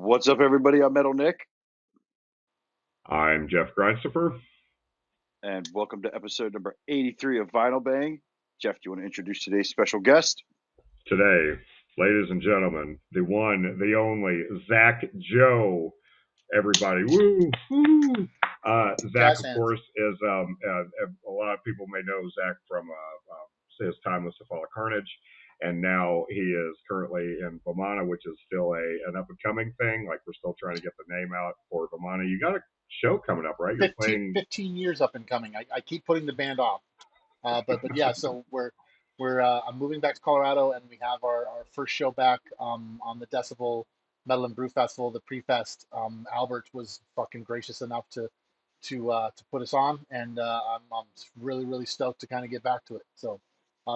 What's up, everybody? I'm Metal Nick, I'm Jeff Grindstopher. and welcome to episode number 83 of Vinyl Bang. Jeff, do you want to introduce today's special guest? Today, ladies and gentlemen, the one, the only, Zac Joe. Everybody, woo, woo. Zac, Jazz of hands. course, is a lot of people may know Zac from his time with Cephalic Carnage, and now he is currently in Vimmana, which is still an up and coming thing. Like, we're still trying to get the name out for Vimmana. You got a show coming up, right? You're 15 years up and coming. I keep putting the band off, but yeah. So we're I'm moving back to Colorado, and we have our first show back on the Decibel Metal and Brew Festival, the pre-fest. Albert was fucking gracious enough to put us on, and I'm really stoked to kind of get back to it. So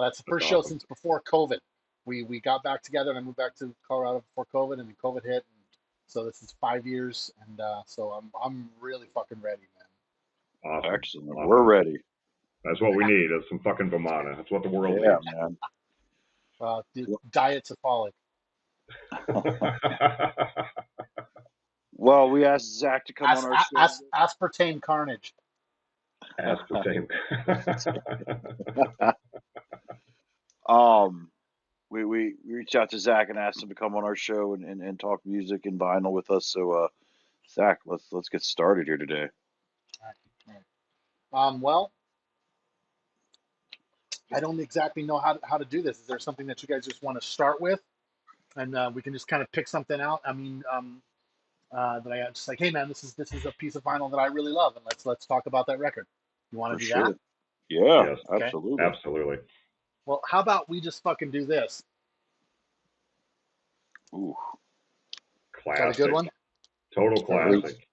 that's the first show awesome. since before COVID. We got back together, and I moved back to Colorado before COVID, and then COVID hit. And so this is 5 years, and so I'm really fucking ready, man. Awesome. Excellent. Awesome. We're ready. That's what we need, is some fucking Vimmana. That's what the world needs. Man. Diet Cephalic. Well, we asked Zac to come on our show. Aspartame Carnage. Aspartame. We reached out to Zac and asked him to come on our show and talk music and vinyl with us. So, Zac, let's get started here today. All right. Well, I don't exactly know how to do this. Is there something that you guys just want to start with, and we can just kind of pick something out? I mean, that I just like, hey man, this is a piece of vinyl that I really love, and let's talk about that record. You want to do that? Yeah, yes, absolutely. Absolutely. Well, how about we just fucking do this? Ooh. Classic. Is that a good one? Total classic.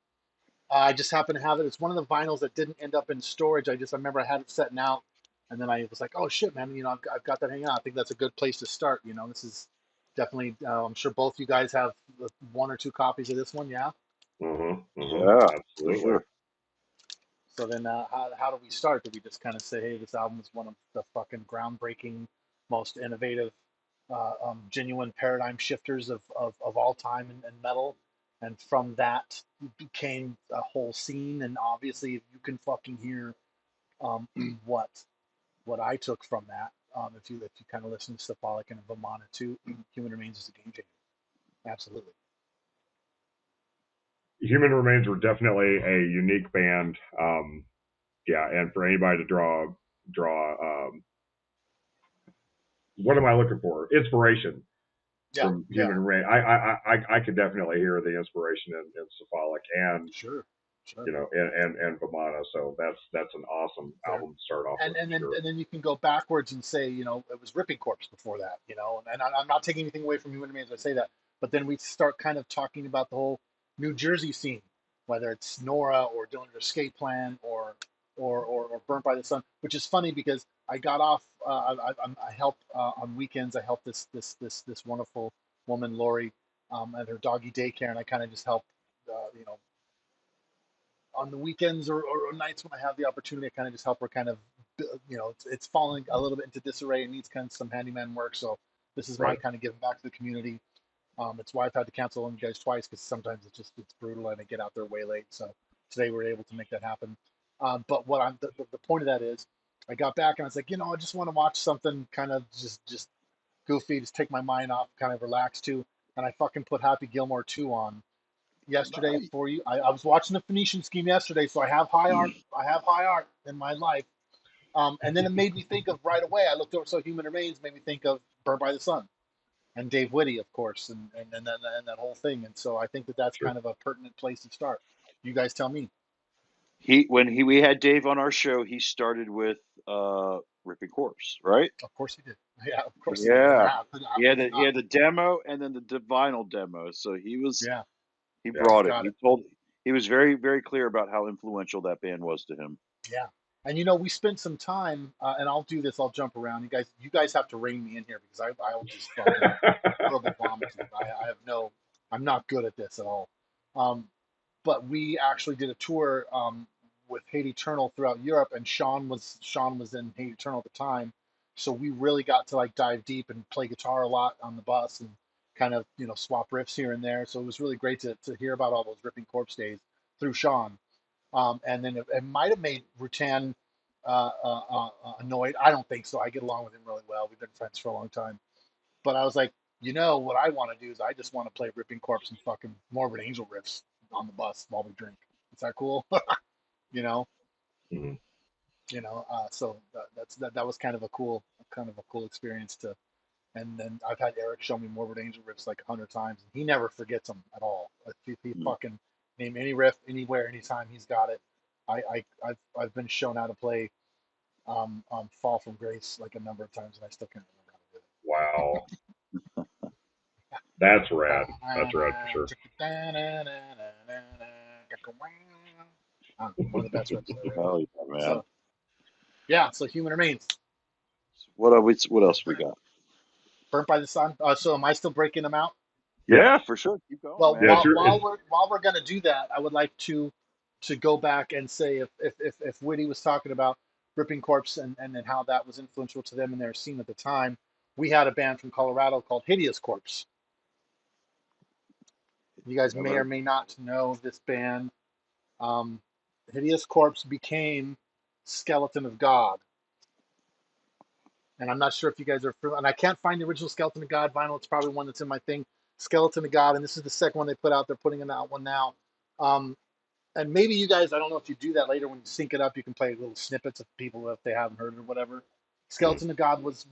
I just happen to have it. It's one of the vinyls that didn't end up in storage. I remember I had it setting out, and then I was like, oh shit, man, I've got that hanging out. I think that's a good place to start. This is definitely, I'm sure both you guys have one or two copies of this one, yeah? Yeah, absolutely. Sure. So then how do we start? Do we just kind of say, hey, this album is one of the fucking groundbreaking, most innovative, genuine paradigm shifters of all time in metal? And from that became a whole scene. And obviously, if you can fucking hear what I took from that, if you kind of listen to Cephalic and Vimmana too, Human Remains is a game changer. Absolutely. Human Remains were definitely a unique band. Yeah, and for anybody to draw what am I looking for? Inspiration from Human Remains. I could definitely hear the inspiration in Cephalic and sure. And Vimmana. So that's an awesome album to start off with. And then you can go backwards and say, it was Ripping Corpse before that, and I'm not taking anything away from Human Remains as I say that, but then we start kind of talking about the whole New Jersey scene, whether it's Nora or Dillinger Escape Plan or Burnt by the Sun, which is funny because I got off. I help on weekends. I help this wonderful woman, Lori, at her doggy daycare, and I kind of just help, on the weekends or nights when I have the opportunity, I kind of just help her kind of, it's falling a little bit into disarray and needs kind of some handyman work. So this is my kind of giving back to the community. It's why I've had to cancel on you guys twice, because sometimes it's brutal and I get out there way late. So today we're able to make that happen. But what the point of that is, I got back and I was like, I just want to watch something kind of just goofy, just take my mind off, kind of relax too. And I fucking put Happy Gilmore 2 on yesterday for you. I was watching the Phoenician Scheme yesterday, so I have high art. I have high art in my life. And then it made me think of right away. I looked over, so Human Remains made me think of Burnt by the Sun, and Dave Whitty, of course, and that whole thing. And so I think that's kind of a pertinent place to start. You guys tell me. We had Dave on our show, he started with Ripping Corpse, right? Of course he did. Yeah, of course. Yeah. He had the demo and then the vinyl demo. So he was. Yeah. He brought it. He was very, very clear about how influential that band was to him. Yeah. And we spent some time, and I'll do this. I'll jump around. You guys have to rein me in here, because I'll just verbal vomit. I'm not good at this at all. But we actually did a tour with Hate Eternal throughout Europe, and Sean was in Hate Eternal at the time, so we really got to dive deep and play guitar a lot on the bus and kind of swap riffs here and there. So it was really great to hear about all those Ripping Corpse days through Sean. And then it might have made Rutan annoyed. I don't think so. I get along with him really well. We've been friends for a long time. But I was like, what I want to do is I just want to play Ripping Corpse and fucking Morbid Angel riffs on the bus while we drink. Is that cool? you know, Mm-hmm. so that was kind of a cool experience to. And then I've had Eric show me Morbid Angel riffs like 100 times, and he never forgets them at all. If he fucking name any riff anywhere, anytime, he's got it. I've been shown how to play Fall from Grace like a number of times, and I still can't remember how to do it. Wow. That's rad. That's rad for sure. One of the best riffs there. Hell yeah, man. So yeah, so Human Remains. What else we got? Burnt by the Sun. So am I still breaking them out? Yeah, for sure. Keep going. Well, man. while we're gonna do that, I would like to go back and say if Whitty was talking about Ripping Corpse and how that was influential to them in their scene at the time, we had a band from Colorado called Hideous Corpse. You guys may or may not know this band. Hideous Corpse became Skeleton of God. And I'm not sure if you guys are familiar. And I can't find the original Skeleton of God vinyl. It's probably one that's in my thing. Skeleton of God. And this is the second one they put out. They're putting out one now. And maybe you guys, I don't know if you do that later when you sync it up, you can play little snippets of people if they haven't heard it or whatever. Skeleton of God was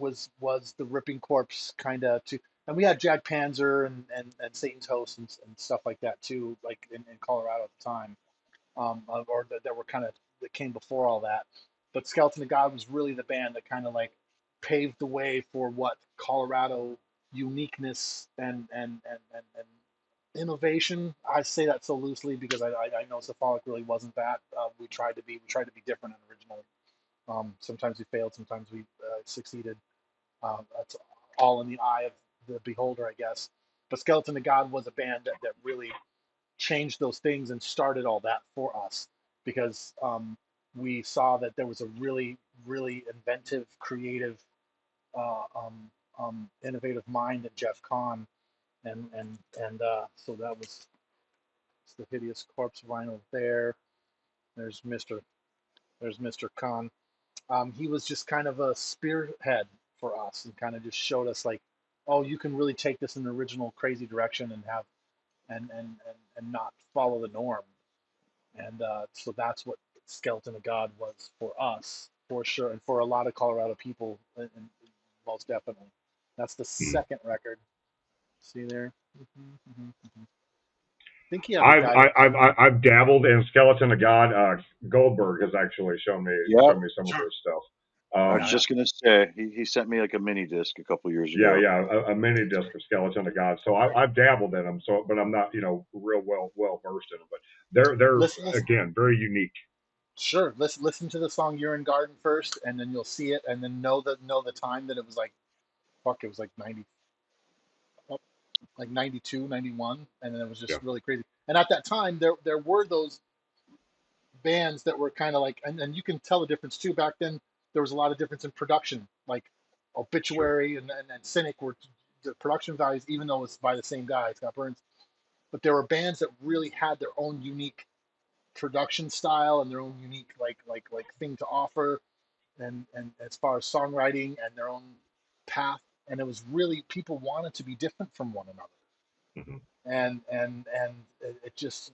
the Ripping Corpse kind of too. And we had Jack Panzer and Satan's Host and stuff like that too, like in Colorado at the time. Or that were that came before all that. But Skeleton of God was really the band that kind of like paved the way for what Colorado uniqueness and innovation. I say that so loosely because I know Cephalic really wasn't that. We tried to be different and original. Sometimes we failed, sometimes we succeeded. That's all in the eye of the beholder, I guess. But Skeleton of God was a band that really changed those things and started all that for us because we saw that there was a really, really inventive, creative, innovative mind in Jeff Kahn, and so that was the Hideous Corpse vinyl there. There's Mr. Kahn. He was just kind of a spearhead for us and kind of just showed us like, oh, you can really take this in an original crazy direction and have and not follow the norm. And so that's what Skeleton of God was for us, for sure, and for a lot of Colorado people, and most definitely. That's the second record. See there? I think he had the guy. I've dabbled in Skeleton of God. Goldberg has actually shown me some of their stuff. I was just gonna say he sent me like a mini disc a couple years ago. A mini disc of Skeleton of God. So I've dabbled in them. So, but I'm not real well versed in them. But they're again very unique. Sure, listen to the song "Urine Garden" first, and then you'll see it, and then know the time that it was like, it was like 92, 91, and then it was just really crazy. And at that time, there were those bands that were kind of like, and you can tell the difference too. Back then, there was a lot of difference in production, like Obituary and Cynic were the production values, even though it's by the same guy, Scott Burns. But there were bands that really had their own unique production style and their own unique like thing to offer, and as far as songwriting and their own path. And it was really, people wanted to be different from one another. And it just,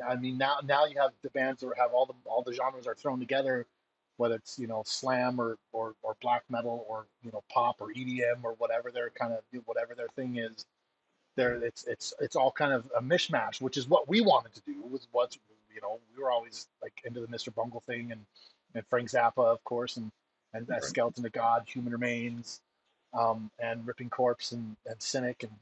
I mean, now you have the bands that have all the genres are thrown together, whether it's slam or black metal or pop or EDM or whatever their whatever their thing is. It's all kind of a mishmash, which is what we wanted to do. Was what we were always like into the Mr. Bungle thing and Frank Zappa, of course, and Skeleton of God, Human Remains, and Ripping Corpse and Cynic and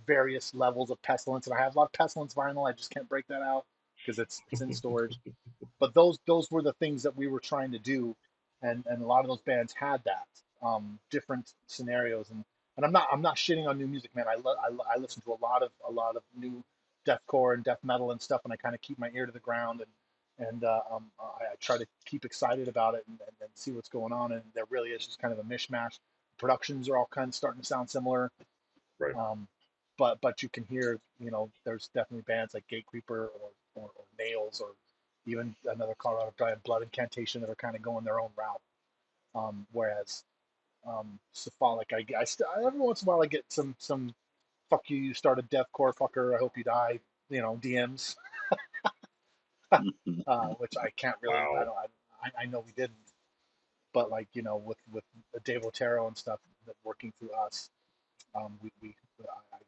various levels of Pestilence. And I have a lot of Pestilence vinyl. I just can't break that out because it's in storage. But those were the things that we were trying to do, and a lot of those bands had that different scenarios. And I'm not shitting on new music, man. I listen to a lot of new deathcore and death metal and stuff, and I kind of keep my ear to the ground and I try to keep excited about it and see what's going on. And there really is just kind of a mishmash. Productions are all kind of starting to sound similar. Right. but you can hear, there's definitely bands like Gatekeeper or Nails, or even another Colorado band, Blood Incantation, that are kind of going their own route. Whereas Cephalic, every once in a while I get some fuck you, you started deathcore fucker, I hope you die, DMs, which I can't really, I Wow. don't, I know we didn't, but like, with Dave Otero and stuff that working through us, we I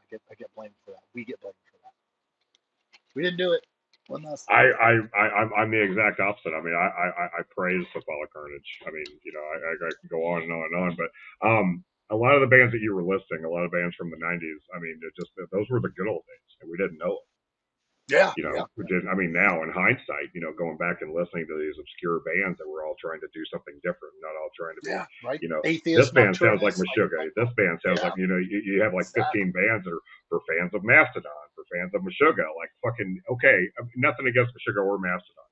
get, I get blamed for that. We get blamed for that. We didn't do it. Wasn't us. I'm the exact opposite. I mean, I praise Cephalic Carnage. I mean, I could go on and on and on, but a lot of the bands that you were listing, a lot of bands from the '90s. I mean, those were the good old days, and we didn't know it. Yeah, yeah, We didn't. I mean, now in hindsight, going back and listening to these obscure bands that were all trying to do something different, not all trying to be, yeah. Right. this Atheist, band sounds like Nocturnus, Meshuggah. This band sounds yeah, like, you have like 15 exactly. bands that are for fans of Mastodon, for fans of Meshuggah. Like, fucking, okay, nothing against Meshuggah or Mastodon,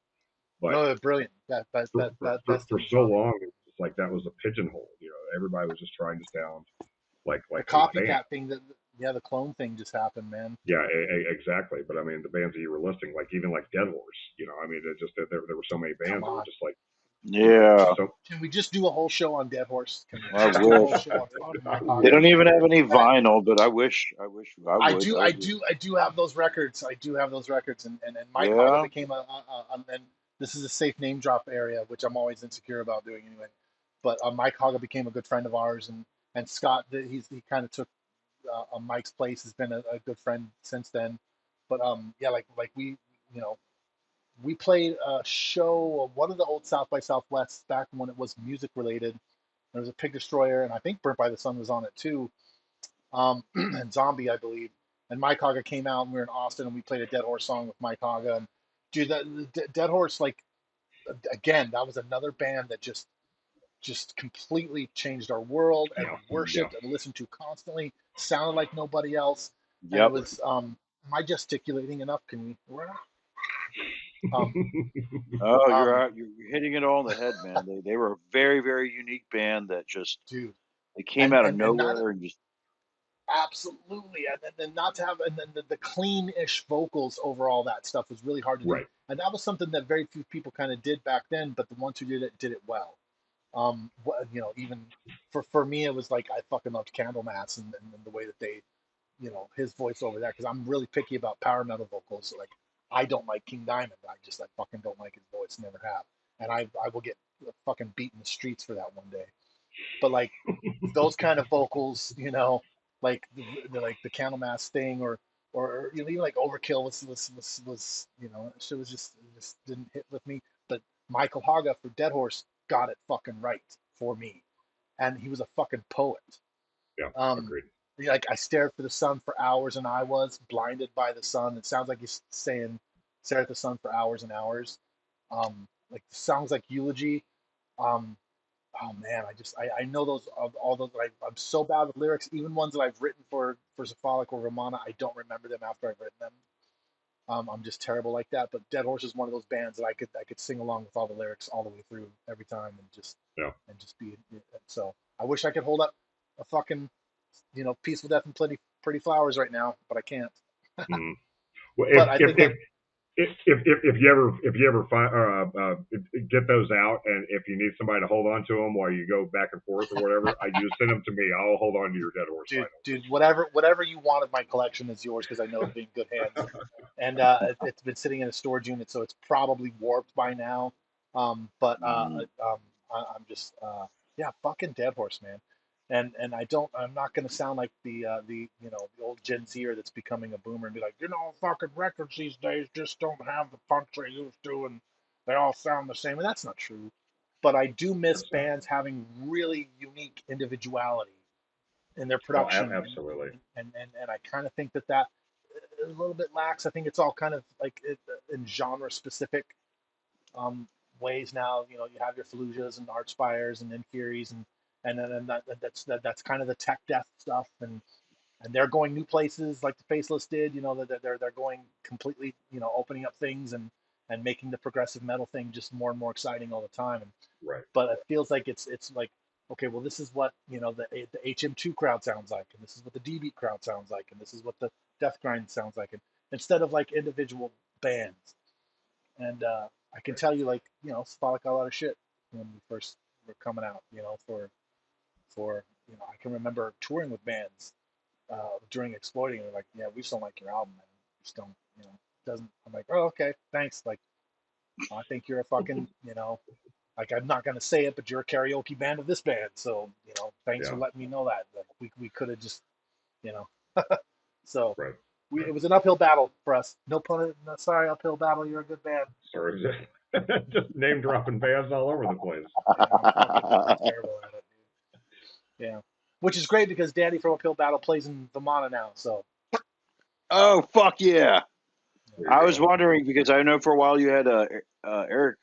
but No, they're brilliant. That's for in the so genre. long, it's like that was a pigeonhole. Everybody was just trying to sound The like these bands. copycat thing, the clone thing just happened, man. Yeah, exactly. But I mean, the bands that you were listing, like even like Dead Horse, I mean, it just there were so many Come bands that were on. just like, Yeah, so. Can we just do a whole show on Dead Horse? Can we I just do a whole wish. show on I Mike They Haga? don't wish. even have any vinyl, but I wish I I would. do, That I would be. do, I do have those records. I do have those records, and Mike Haga Yeah. became and this is a safe name drop area, which I'm always insecure about doing anyway. But Mike Haga became a good friend of ours, and Scott, he kind of took Mike's place, has been a good friend since then. But yeah, like you know, we played a show of one of the old South by Southwest back when it was music related. There was a Pig Destroyer, and I think Burnt by the Sun was on it too, and Zombie, I believe. And Mike Haga came out, and we were in Austin, and we played a Dead Horse song with Mike Haga. And dude, the Dead Horse, like, again, that was another band that just completely changed our world, and Yeah, we yeah. worshipped and listened to constantly. Sounded like nobody else, and it Yep. was. Am I gesticulating enough? Can we? Um, Oh, you're um, out. You're hitting it all on the head, man. They were a very very unique band that just dude, they came and out of and not nowhere and just. absolutely, and then not to have, and then the clean-ish vocals over all that stuff was really hard to do, Right. and that was something that very few people kind of did back then, but the ones who did it well. Even for me, it was like I fucking loved Candlemass, and the way that they, his voice over there, because I'm really picky about power metal vocals. So, like, I don't like King Diamond. I fucking don't like his voice. Never have, and I will get fucking beat in the streets for that one day. But like those kind of vocals, like the Candlemass thing, or even like Overkill was it just didn't hit with me. But Michael Haga for Dead Horse got it fucking right for me, and he was a fucking poet. Yeah. Um, Agreed. like I stared for the sun for hours, and I was blinded by the sun. It sounds like he's saying, "Stare at the sun for hours and hours." Like sounds like eulogy. Um, oh man, I know those all those. I'm so bad with lyrics, even ones that I've written for Cephalic or Vimmana. I don't remember them after I've written them. I'm just terrible like that. But Dead Horse is one of those bands that I could sing along with all the lyrics all the way through every time, Yeah. and just be. So I wish I could hold up a fucking peaceful death and pretty flowers right now, but I can't. Mm. Well, But I think that if you ever find get those out, and if you need somebody to hold on to them while you go back and forth or whatever, you send them to me. I'll hold on to your Dead Horse dude, whatever you want of my collection is yours, because I know it'll be in good hands. And it's been sitting in a storage unit, so it's probably warped by now. But Mm. I'm just yeah, fucking Dead Horse, man. And I'm not gonna sound like the old Gen Zer that's becoming a boomer and be like, fucking records these days just don't have the punch they used to, and they all sound the same. And that's not true. But I do miss That's not. bands having really unique individuality in their Oh, production, absolutely. and I kind of think that is a little bit lax. I think it's all kind of like in genre specific um, ways now. You have your Fallujahs and Archspires and Infuries, and that's kind of the tech death stuff, and they're going new places like the Faceless did. They're going completely, opening up things and making the progressive metal thing just more and more exciting all the time. Right. But it feels like it's like okay, well, this is what the HM2 crowd sounds like, and this is what the D beat crowd sounds like, and this is what the Death Grind sounds like, and instead of like individual bands. And I can tell you, like, Cephalic got a lot of shit when we first were coming out, for I can remember touring with bands during Exploiting, and they're like, yeah, we just don't like your album, man. We just don't, doesn't. I'm like, oh, okay, thanks. Like, I think you're a fucking, like, I'm not gonna say it, but you're a karaoke band of this band, so thanks for Yeah. letting me know that. Like, we could have just, you know, so Right. it was an uphill battle for us. No pun. No, sorry, uphill battle. You're a good band. Sorry, just name dropping bands all over the place. Yeah, I'm fucking terrible at it, dude. Yeah, which is great because Danny from Uphill Battle plays in Vimmana now. So Oh, fuck yeah. There you I was go. wondering because I know for a while you had Eric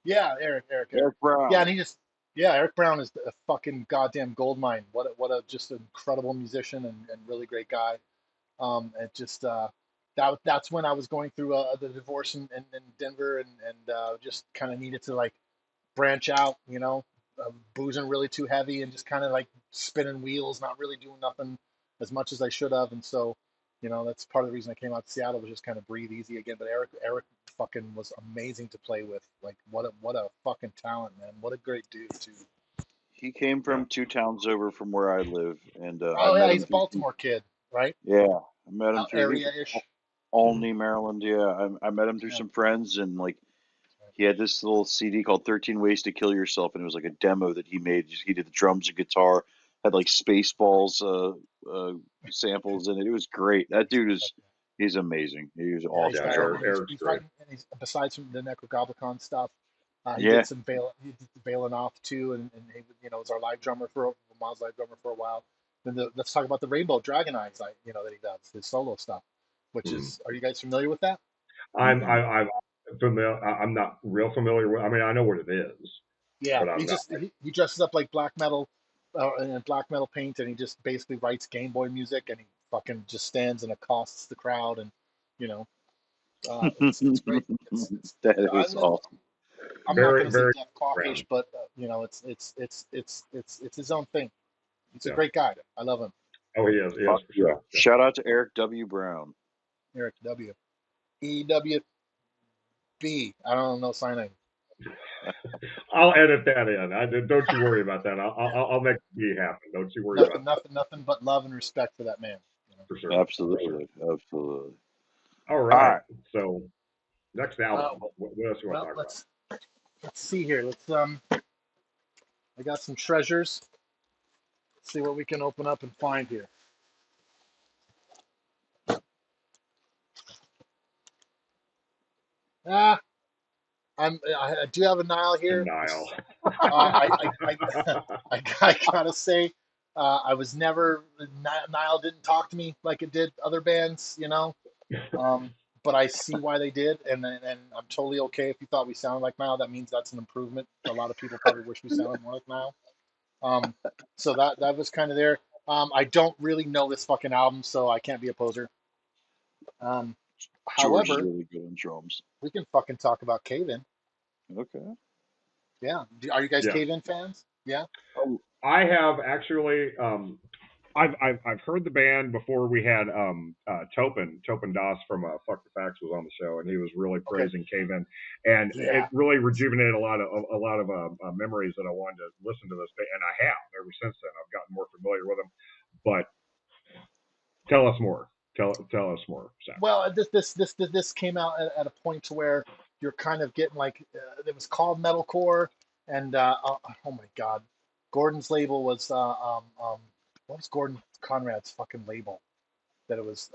yeah, Eric. Yeah, Brown. and Eric Brown is a fucking goddamn gold mine. What a just incredible musician and really great guy. It just that's when I was going through the divorce in Denver, and just kind of needed to like branch out, boozing really too heavy and just kind of like spinning wheels, not really doing nothing as much as I should have. And so, that's part of the reason I came out to Seattle, was just kind of breathe easy again. But Eric fucking was amazing to play with. Like, what a fucking talent, man. What a great dude too. He came Yeah. from 2 towns over from where I live, and I Oh yeah, met he's him a through Baltimore kid, right? yeah, I met him through I think Area ish. Olney, Maryland. Yeah, I met him through Yeah. some friends, and like he had this little CD called 13 Ways to Kill Yourself, and it was like a demo that he made. He did the drums and guitar, had like Spaceballs uh, samples in it. It was great. That dude he's amazing. He was Yeah, he's awesome. Yeah, got. So Eric's He's great. writing, and he's besides from the Necrogoblicon stuff. He yeah, did some He did the Bailing Off too, and he was our live drummer for Miles' live drummer for a while. Then let's talk about the Rainbow Dragon Eyes, that he does his solo stuff. Which Hmm. is, are you guys familiar with that? mm-mm. I'm familiar. I'm not real familiar with. I mean, I know what it is, Yeah, but I'm not. he dresses up like black metal, in black metal paint, and he just basically writes Game Boy music, and he fucking just stands and accosts the crowd, and you know, it's great. It's That is awesome. I'm not Very, going to say very Death Crawfish, round. but it's his own thing. He's a Yeah. great guy. I love him, Oh, he is. He is for Yeah. sure. Yeah. Shout out to Eric W. Brown. Eric W. EWB. I don't know signing. I'll edit that in. Don't you worry about that. I'll make it happen. Don't you worry about that. Nothing but love and respect for that man. For sure. For sure. Absolutely, absolutely. All All right. right. So next Uh, album. What else you want to well, talk about? let's see here. I got some treasures. Let's see what we can open up and find here. Ah, I do have a Nile here. Denial. I gotta say, I was never Nile didn't talk to me like it did other bands, Um, but I see why they did, and I'm totally okay if you thought we sounded like Nile. That means that's an improvement. A lot of people probably wish we sounded more like Nile. Um, so that was kind of there. I don't really know this fucking album, so I can't be a poser. Um, George is however, really good on drums. we can fucking talk about Cave In. Okay. Yeah. Are you guys Yeah. Cave In fans? Yeah. I have actually. I've heard the band before. We had Topin Das from Fuck the Facts was on the show, and he was really Okay. praising Cave In, and Yeah. it really rejuvenated a lot of memories that I wanted to listen to this band, and I have ever since then. I've gotten more familiar with them. But tell us more. Tell us more, Zach. Well, this came out at a point to where you're kind of getting like it was called metalcore, and oh my god, Gordon's label was what was Gordon Conrad's fucking label? That it was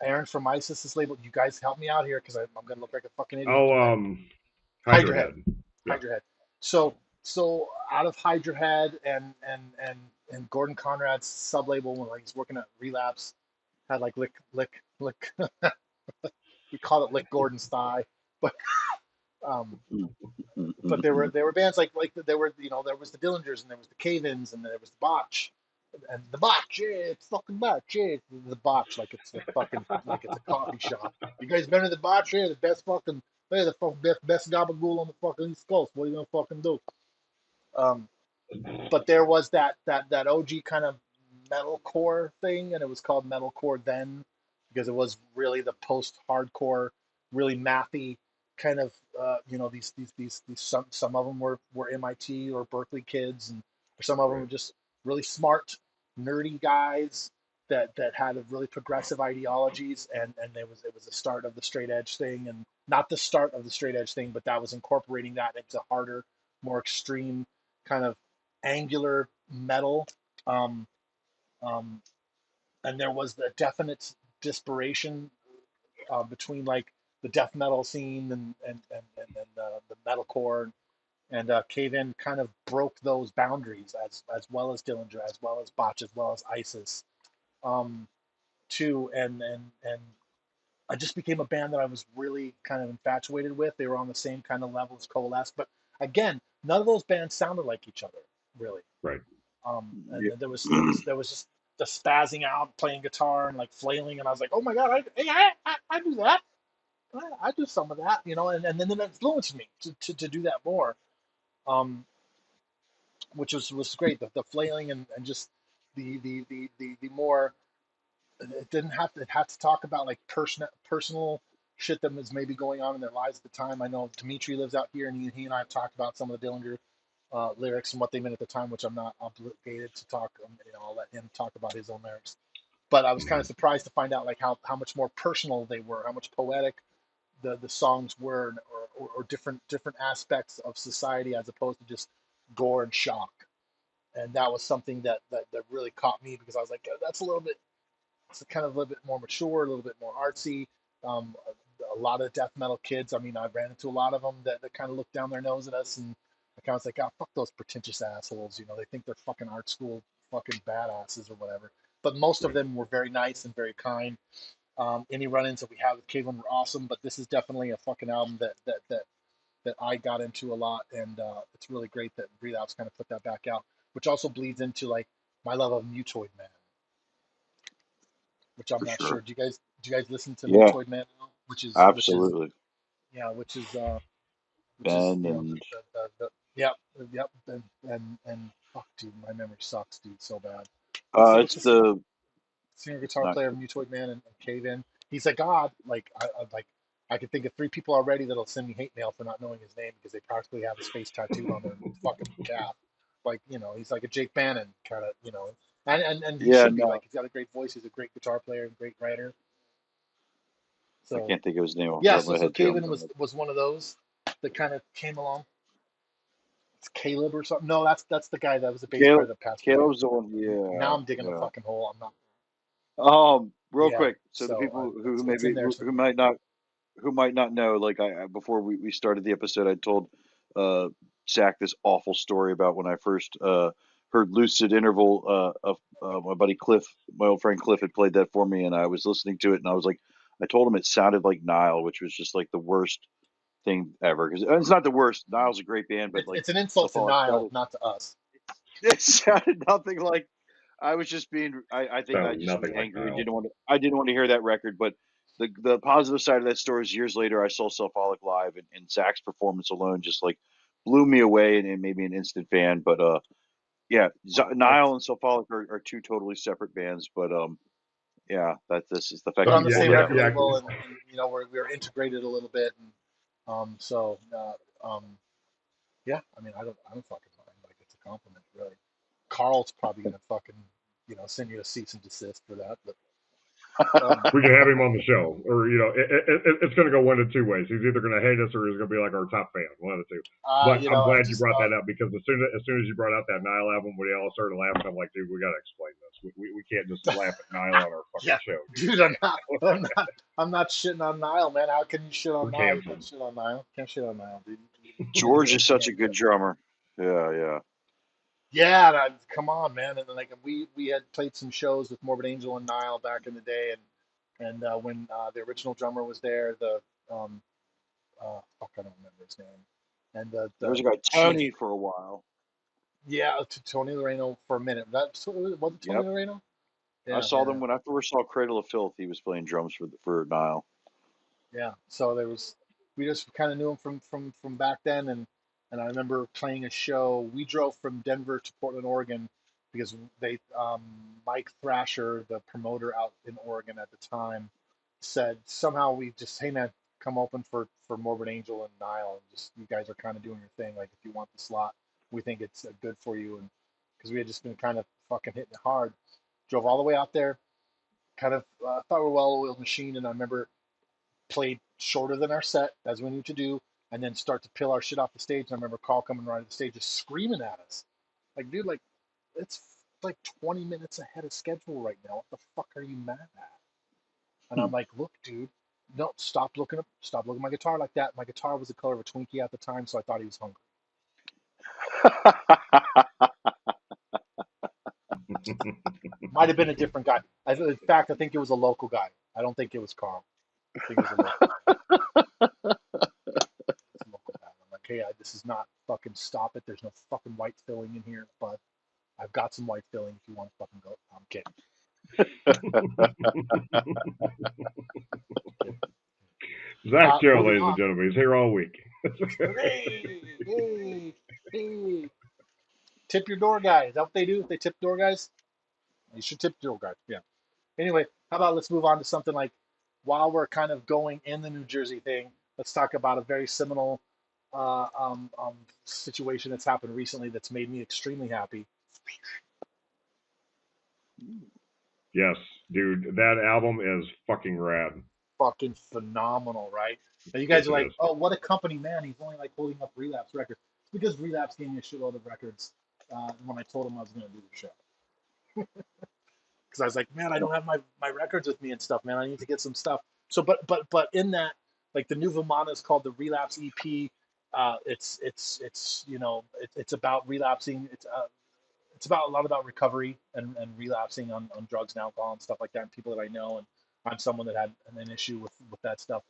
Aaron from ISIS's label. You guys help me out here because I'm gonna look like a fucking idiot. Oh, Hydra Head. Yeah. Hydra Head. So out of Hydra Head and Gordon Conrad's sub label when he's working at Relapse had like lick. We call it Lick Gordon's thigh, but um, but there were bands like there were there was the Dillingers and there was the Cave-Ins and there was the Botch and the Botch, yeah, it's fucking Botch, yeah, the Botch like it's a fucking like it's a coffee shop. You guys been to the Botch? Yeah, the best fucking, hey, the fucking best gabagool on the fucking East Coast. What are you gonna fucking do? Um, but there was that OG kind of metalcore thing, and it was called metalcore then because it was really the post-hardcore, really mathy kind of these some of them were MIT or Berkeley kids, and some of them were Right. just really smart, nerdy guys that had really progressive ideologies, and it was the start of the straight edge thing, and not the start of the straight edge thing, but that was incorporating that into harder, more extreme kind of angular metal, um, um, and there was the definite disparation between like the death metal scene and the metalcore, and Cave In kind of broke those boundaries as well as Dillinger, as well as Botch, as well as ISIS, um, too, and I just became a band that I was really kind of infatuated with. They were on the same kind of level as Coalesce, but again, none of those bands sounded like each other, really. Right. And Yeah. there was just the spazzing out, playing guitar and like flailing, and I was like, oh my god, I do that. I do some of that, and then it influenced me to do that more, um, which was great. The flailing and just the more, it didn't have to, it had to talk about like personal shit that was maybe going on in their lives at the time. I know Dimitri lives out here, and he and I have talked about some of the Dillinger lyrics and what they meant at the time, which I'm not obligated to talk. I'll let him talk about his own lyrics. But I was kind Mm-hmm. of surprised to find out like how much more personal they were, how much poetic the songs were, or different aspects of society as opposed to just gore and shock. And that was something that really caught me because I was like, that's a little bit, it's kind of a little bit more mature, a little bit more artsy. A lot of death metal kids. I mean, I ran into a lot of them that kind of looked down their nose at us, and I kind of was like, "Oh, fuck those pretentious assholes." They think they're fucking art school fucking badasses or whatever. But most of Right. them were very nice and very kind. Any run-ins that we had with Caitlin were awesome. But this is definitely a fucking album that I got into a lot, and it's really great that Relapse kind of put that back out, which also bleeds into like my love of Mutoid Man, which I'm For not sure. sure. Do you guys listen to Yeah, Mutoid Man now? Which is absolutely. yeah, which is Ben and yep, yep, and fuck, dude, my memory sucks, dude, so bad. What's it's the the singer it's guitar not player of Mutoid Man and Cave In? He's a god. Like I could think of 3 people already that'll send me hate mail for not knowing his name because they practically have his face tattooed on their fucking calf. Like, he's like a Jake Bannon kind of, and he yeah, should be, like, no, he's got a great voice. He's a great guitar player and great writer. I So can't think of his name off the yeah, top of so my so head too. Caven was one of those that kind of came along. It's Caleb or something. No, that's the guy that was the bass player Caleb, that passed away. Caleb's the one. Now Yeah, I'm digging a yeah. fucking hole. I'm not. Real Yeah. quick, so the So people who it's in maybe there who somewhere. might not know, like before we started the episode, I told uh Zach this awful story about when I first heard Lucid Interval of my buddy Cliff, my old friend Cliff had played that for me, and I was listening to it, and I was like, I told him it sounded like Nile, which was just like the worst thing ever. Because it's not the worst. Nile's a great band, but like It's an insult to Cephalic Nile, sounded, not to us. it sounded nothing like. I was just being. I think I Sounds just was nothing like angry and Nile. didn't want to. I didn't want to hear that record. But the positive side of that story is years later I saw Cephalic live, and Zach's performance alone just like blew me away and made me an instant fan. But yeah, It's Nile and Cephalic are 2 totally separate bands. But yeah, that this is the fact but that on you the Yeah, same pointed yeah, that record out. yeah. label, and we're integrated a little bit, and so yeah. I mean, I don't fucking mind. Like, it's a compliment, really. Carl's probably gonna fucking send you a cease and desist for that, but um, We can have him on the show, or it's going to go one of two ways. He's either going to hate us, or he's going to be like our top fan, one of the two. But I'm I glad you just brought that up because as soon as you brought out that Nile album, we all started laughing. I'm like, dude, we got to explain this. We can't just laugh at Nile on our fucking yeah, show, dude, I'm not shitting on Nile, man. How can you shit on We're Nile? You can't canceled. shit on Nile. Can't shit on Nile, dude. George is You such a can't do good it. drummer. Yeah, yeah. Yeah, come on, man. And then, like, we had played some shows with Morbid Angel and Nile back in the day, and when the original drummer was there, the fuck, I don't remember his name, and There was the a guy chief, Tony for a while. yeah, Tony Loreno for a minute. Was it Tony Yep. Loreno? I Yeah, saw yeah, them when I first saw Cradle of Filth. He was playing drums for Nile. yeah. So we just kind of knew him from back then, and And I remember playing a show. We drove from Denver to Portland, Oregon, because they Mike Thrasher, the promoter out in Oregon at the time, said somehow we just, hey man, come open for Morbid Angel and Nile, and just you guys are kind of doing your thing. Like if you want the slot, we think it's good for you. And because we had just been kind of fucking hitting it hard, drove all the way out there. Kind of thought we were a well-oiled machine, and I remember played shorter than our set as we need to do, and then start to peel our shit off the stage. And I remember Carl coming right at the stage, just screaming at us, like, "Dude, like, it's like 20 minutes ahead of schedule right now. What the fuck are you mad at?" And I'm like, "Look, dude, no, stop looking at my guitar like that. My guitar was the color of a Twinkie at the time, so I thought he was hungry." Might have been a different guy. In fact, I think it was a local guy. I don't think it was Carl. I think it was a local guy. I'm like, "Hey, this is not fucking, stop it. There's no fucking white filling in here, but I've got some white filling if you want to fucking go." I'm kidding. Zac Joe, Moving ladies on. and gentlemen, he's here all week. Hey. Tip your door guy. Is that what they do? They tip door guys? You should tip door guys. Yeah. Anyway, how about let's move on to something like, while we're kind of going in the New Jersey thing, let's talk about a very seminal situation that's happened recently that's made me extremely happy. Yes, dude, that album is fucking rad. Fucking phenomenal, right? Now you Yes, guys are it like, is. "Oh, what a company, man. He's only like holding up Relapse Records." It's because Relapse gave me a shitload of records when I told him I was going to do the show. Because I was like, "Man, I don't have my records with me and stuff, man. I need to get some stuff." So, but in that, like, the new Vimmana is called the Relapse EP. It's it's about relapsing. It's about a lot about recovery and relapsing on drugs and alcohol and stuff like that, and people that I know. And I'm someone that had an issue with that stuff,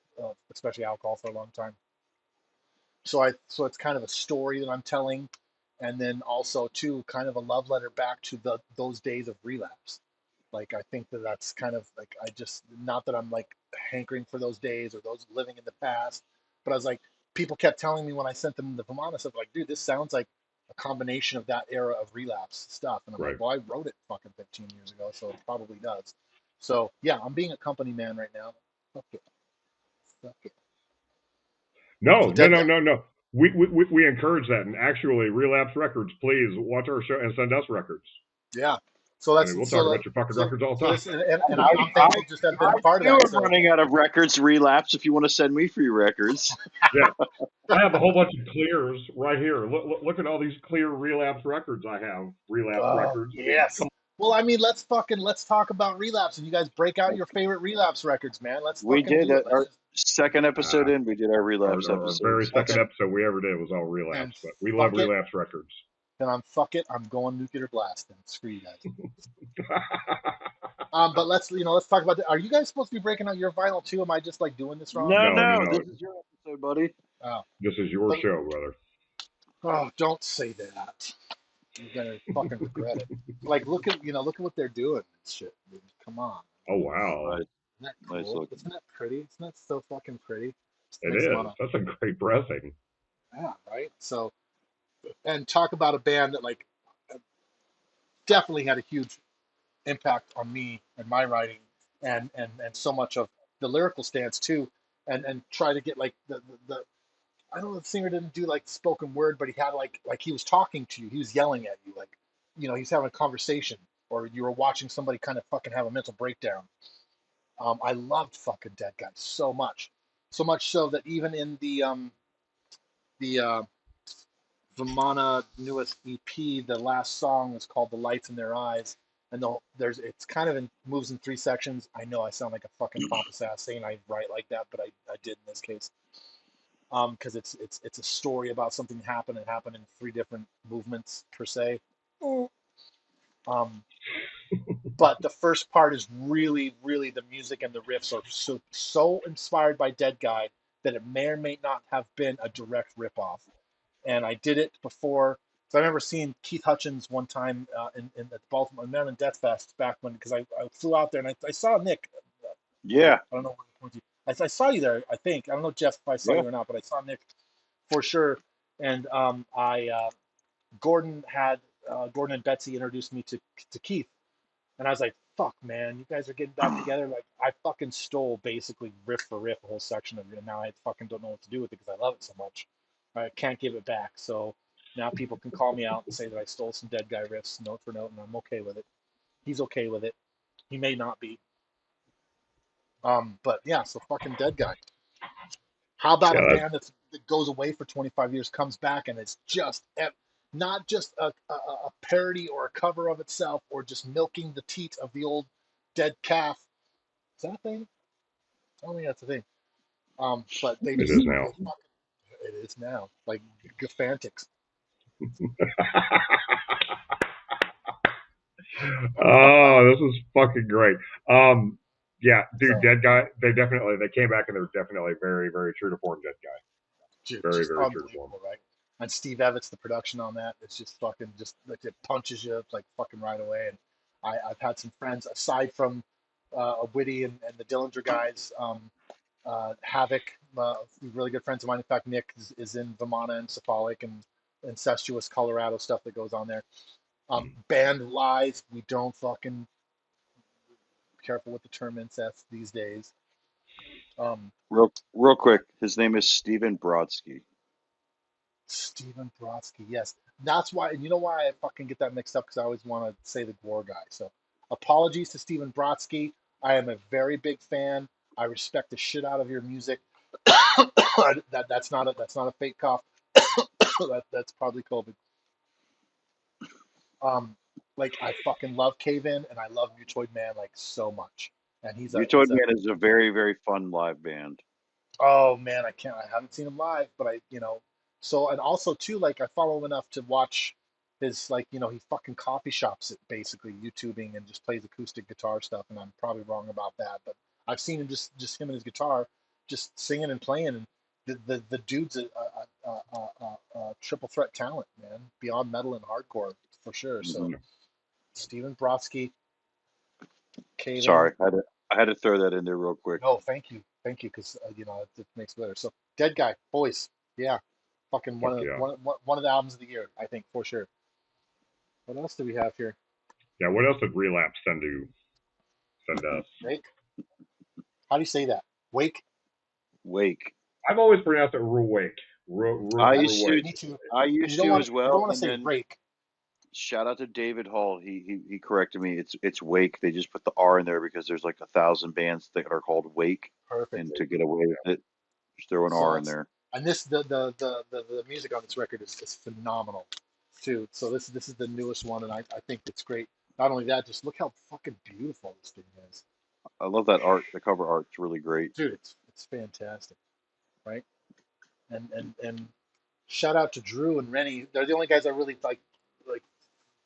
especially alcohol, for a long time. So it's kind of a story that I'm telling, and then also too kind of a love letter back to those days of relapse. Like, I think that's kind of like, I just, not that I'm like hankering for those days or those living in the past, but I was like, people kept telling me when I sent them the Vermont stuff, like, "Dude, this sounds like a combination of that era of relapse stuff." And I'm Right. like, "Well, I wrote it fucking 15 years ago, so it probably does." So yeah, I'm being a company man right now. Fuck it. Fuck it. No, So no, Dead no, Guy. no, no. We encourage that, and actually, Relapse Records, please watch our show and send us records. Yeah. So I mean, we'll talk about your fucking records all the time. this, and I'm thankful just to have been a part of I that. am So running out of records. Relapse. If you want to send me free records, Yeah, I have a whole bunch of clears right here. Look at all these clear Relapse records I have. Relapse records. yes. Well, I mean, let's talk about Relapse, and you guys break out your favorite Relapse records, man. Let's we fucking did do it. Let's our just, second episode in. We did our relapse Our very episodes. second and episode we ever did was all and Relapse, but we love fuck it. Relapse records. Then I'm going nuclear blast. And screw you guys. But let's talk about. Are you guys supposed to be breaking out your vinyl too? Am I just like doing this wrong? No. This is your episode, buddy. Oh, This is your but show, brother. oh, don't say that. You're gonna fucking regret it. Like, look at what they're doing and shit, dude. Come on. Oh wow, Nice, Isn't that nice cool? looking. Isn't that pretty? Isn't that so fucking pretty? it Makes a lot is. of, That's a great pressing. yeah, right. So, and talk about a band that like definitely had a huge impact on me and my writing, and so much of the lyrical stance too, and try to get like the I don't know, the singer didn't do like spoken word, but he had like he was talking to you, he was yelling at you, like, he's having a conversation, or you were watching somebody kind of fucking have a mental breakdown. I loved fucking Dead Guy so much so that even in the Vimmana newest EP, the last song is called "The Lights in Their Eyes," and it's kind of moves in three sections. I know I sound like a fucking pompous ass saying I write like that, but I did in this case, because it's a story about something happened. It happened in three different movements per se. Um, but the first part is really, really, the music and the riffs are so inspired by Dead Guy that it may or may not have been a direct ripoff. And I did it before. So I remember seeing Keith Hutchins one time in the Baltimore Maryland Death Fest back when, because I flew out there, and I saw Nick. Yeah, I don't know where I saw you there. I think, I don't know, Jeff, if I saw yeah. you or not, but I saw Nick for sure. And I Gordon had Gordon and Betsy introduced me to Keith, and I was like, "Fuck, man, you guys are getting back together." Like, I fucking stole basically riff for riff a whole section of it, and now I fucking don't know what to do with it because I love it so much. I can't give it back, so now people can call me out and say that I stole some Dead Guy riffs note for note, and I'm okay with it. He's okay with it. He may not be. But yeah, so fucking Dead Guy. How about a Yeah, band that goes away for 25 years, comes back, and it's just not just a parody or a cover of itself, or just milking the teat of the old dead calf. Is that a thing? I don't think that's a thing. But they it just is now. they fucking, it is now like Gafantics. Oh, this is fucking great. Um, yeah, dude, So Dead Guy. They came back and they're definitely very very true to form. Dead Guy, dude, very just very true to form. unbelievable, right? And Steve Evans, the production on that, it's just fucking just like it punches you like fucking right away. And I've had some friends aside from Witty and the Dillinger guys, Havoc, really good friends of mine. In fact, Nick is in Vimmana and Cephalic and incestuous Colorado stuff that goes on there. Band live, we don't fucking careful with the term incest these days. Um, Real quick, his name is Steven Brodsky. Stephen Brodsky, yes. That's why, and you know why I fucking get that mixed up because I always want to say the Gore guy. So apologies to Stephen Brodsky. I am a very big fan. I respect the shit out of your music. That's not a fake cough. That's probably COVID. Um, like I fucking love Cave In and I love Mutoid Man like so much. And Mutoid Man is a very, very fun live band. oh man, I haven't seen him live, but so and also too, like I follow him enough to watch his like, he fucking coffee shops it basically, YouTubing and just plays acoustic guitar stuff, and I'm probably wrong about that, but I've seen him just him and his guitar, just singing and playing, and the dude's a triple threat talent, man, beyond metal and hardcore for sure. So Hmm. Steven Brodsky, Cave In. Sorry, I had to throw that in there real quick. No, thank you, because it makes it better. So, Dead Guy, boys, yeah, fucking Fuck yeah. one of the albums of the year, I think for sure. What else do we have here? Yeah, what else did Relapse send us? Wake. How do you say that? Wake. Wake. I've always pronounced it Ruwake. I That's used to, Ruwake. me too. I You used don't to want as you don't well, want to and say then rake. shout out to David Hall. He corrected me. It's Wake. They just put the R in there because there's like 1,000 bands that are called Wake, Perfect. and to get away with it, just throw an R So in there. and this the music on this record is phenomenal too. So this is the newest one, and I think it's great. Not only that, just look how fucking beautiful this thing is, I love that art. The cover art's really great. dude. It's fantastic, right? And shout out to Drew and Rennie. They're the only guys I really like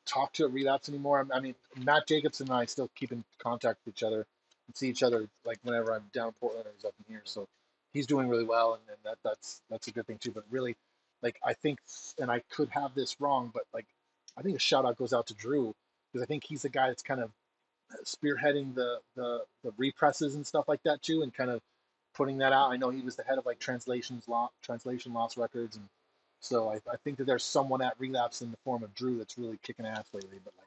talk to at Relapse anymore. I mean, Matt Jacobson and I still keep in contact with each other and see each other like whenever I'm down in Portland or he's up in here. So he's doing really well, and that's a good thing too. But really, like I think, and I could have this wrong, but like I think a shout out goes out to Drew because I think he's the guy that's kind of spearheading the represses and stuff like that too, and kind of putting that out. I know he was the head of like translation loss records, and so I think that there's someone at Relapse in the form of Drew that's really kicking ass lately. But like,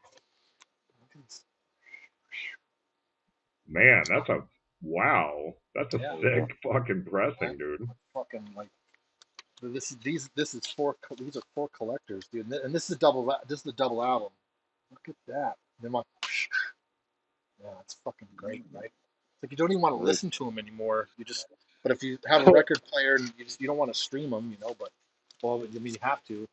Man, that's a wow. That's a yeah, Yeah. sick fucking right? pressing, dude. Fucking like this is four these are four collectors, dude, and this is a double album. Look at that. Then like, yeah, it's fucking great, right? It's like you don't even want to Very- listen to them anymore. But if you have a record player and you don't want to stream them, but well, I mean you have to.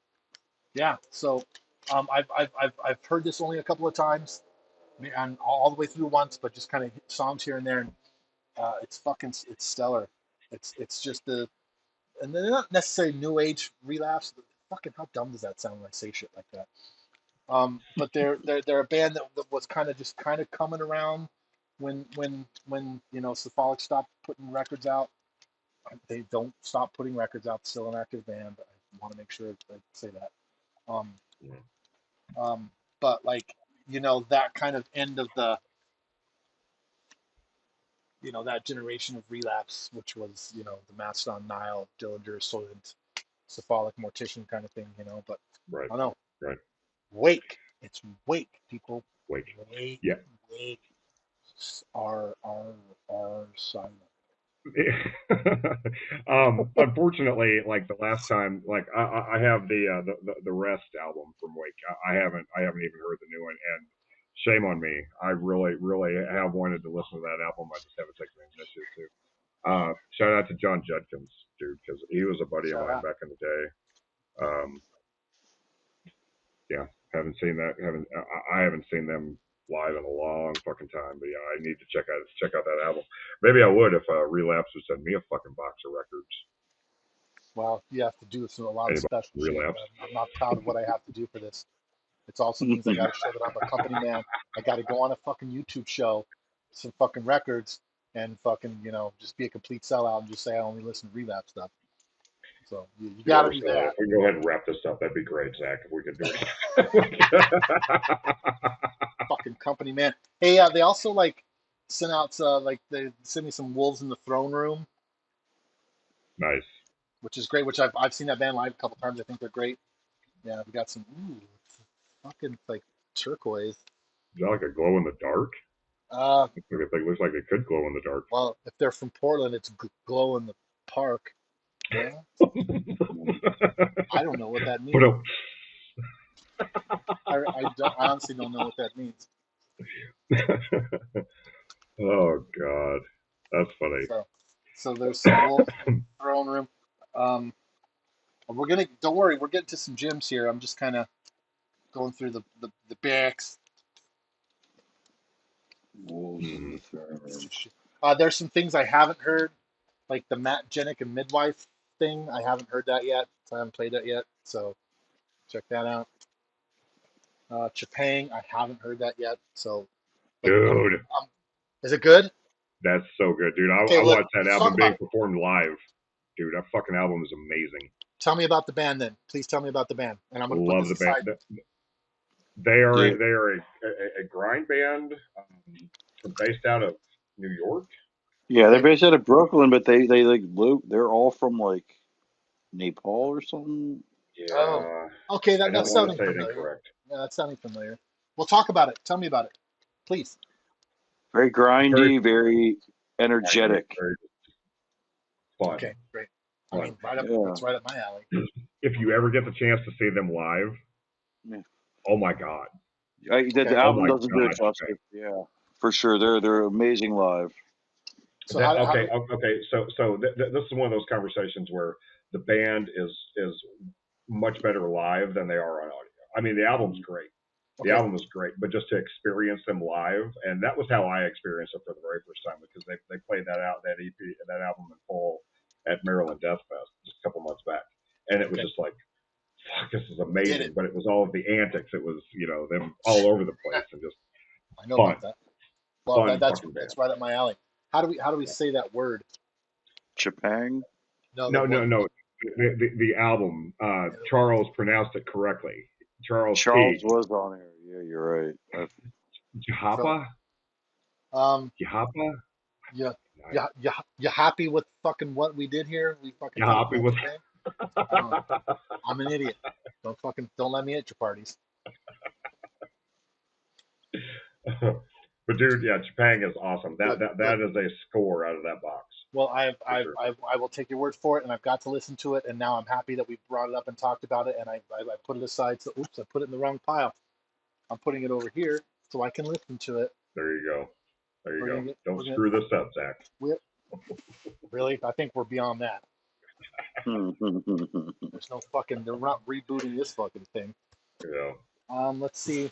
Yeah. So, I've heard this only a couple of times, and all the way through once, but just kind of songs here and there, and it's stellar. It's just and they're not necessarily new age Relapse. But fucking how dumb does that sound when I say shit like that? But they're a band that was kind of coming around when Cephalic stopped putting records out. They don't stop putting records out. Still an active band. But I want to make sure I say that. Um, Yeah. but like that kind of end of the that generation of Relapse, which was the Mastodon, Nile, Dillinger, Soylent, cephalic mortician kind of thing, you know. But Right. I don't know. Right. Wake. It's wake, people. Wake. Wake. Yeah. Wake. R silent. Unfortunately, like the last time, like I have the Rest album from Wake. I haven't even heard the new one, and shame on me. I really have wanted to listen to that album. I just haven't taken the initiative to. Shout out to John Judkins, dude, because he was a buddy of Shout mine out. back in the day. Yeah, haven't seen that. I haven't seen them live in a long fucking time. But yeah, I need to check out that album. Maybe I would if Relapse would send me a fucking box of records. Well, you have to do a lot of Anybody special shit. Relapse? I'm not proud of what I have to do for this. It also means I got to show that I'm a company man. I got to go on a fucking YouTube show, some fucking records, and fucking, you know, just be a complete sellout and just say I only listen to Relapse stuff. So you got to do that. If we can go ahead and wrap this up, that'd be great, Zach. If we could do it. Fucking company man. Hey, they also like sent out like they sent me some Wolves in the Throne Room, Nice. which is great. Which I've seen that band live a couple times. I think they're great. Yeah, we got some fucking like turquoise. Is that like a glow in the dark? It looks like it could glow in the dark. Well, if they're from Portland, it's glow in the park. Well, I don't know what that means. I honestly don't know what that means. Oh God, that's funny. So there's some Wolves in the Throne Room. Don't worry, we're getting to some gyms here. I'm just kind of going through the backs. There's some things I haven't heard, like the Matt Jenick and Midwife thing. I haven't heard that yet. So I haven't played that yet. So check that out. Chapang, I haven't heard that yet. So, dude, is it good? That's so good, dude. I watched that album being performed live. Dude, that fucking album is amazing. Tell me about the band then. Please tell me about the band. And I'm going to put this aside. They are a grind band based out of New York. Yeah, they're based out of Brooklyn, but they like they're all from like Nepal or something. Yeah. Oh, okay. That's sounding familiar. Yeah, that's sounding familiar. We'll talk about it. Tell me about it, please. Very grindy, very energetic. Very fun. Okay, great. I mean, it's right up my alley. If you ever get the chance to see them live, oh my God. The album doesn't do it justice. Yeah, for sure. They're amazing live. So okay. So this is one of those conversations where the band is much better live than they are on audio. I mean, the album's great. The album is great, but just to experience them live, and that was how I experienced it for the very first time, because they played that EP, that album in full at Maryland Death Fest just a couple months back, and it was just like, fuck, this is amazing. But it was all of the antics. It was, you know, them all over the place and just I know about that. Well, that's right up my alley. How do we say that word? Chapang? No. The album. Charles pronounced it correctly. Charles was on here. Yeah, you're right. Jahapa? Jahapa? Yeah. You happy with fucking what we did here? We fucking. You happy with? I'm an idiot. Don't let me at your parties. But dude, yeah, Chapang is awesome. That is a score out of that box. Well, I will take your word for it, and I've got to listen to it, and now I'm happy that we brought it up and talked about it, and I put it aside. So, oops, I put it in the wrong pile. I'm putting it over here so I can listen to it. There you go. Don't screw this up, Zach. Really? I think we're beyond that. There's no fucking. They're not rebooting this fucking thing. Yeah. Let's see.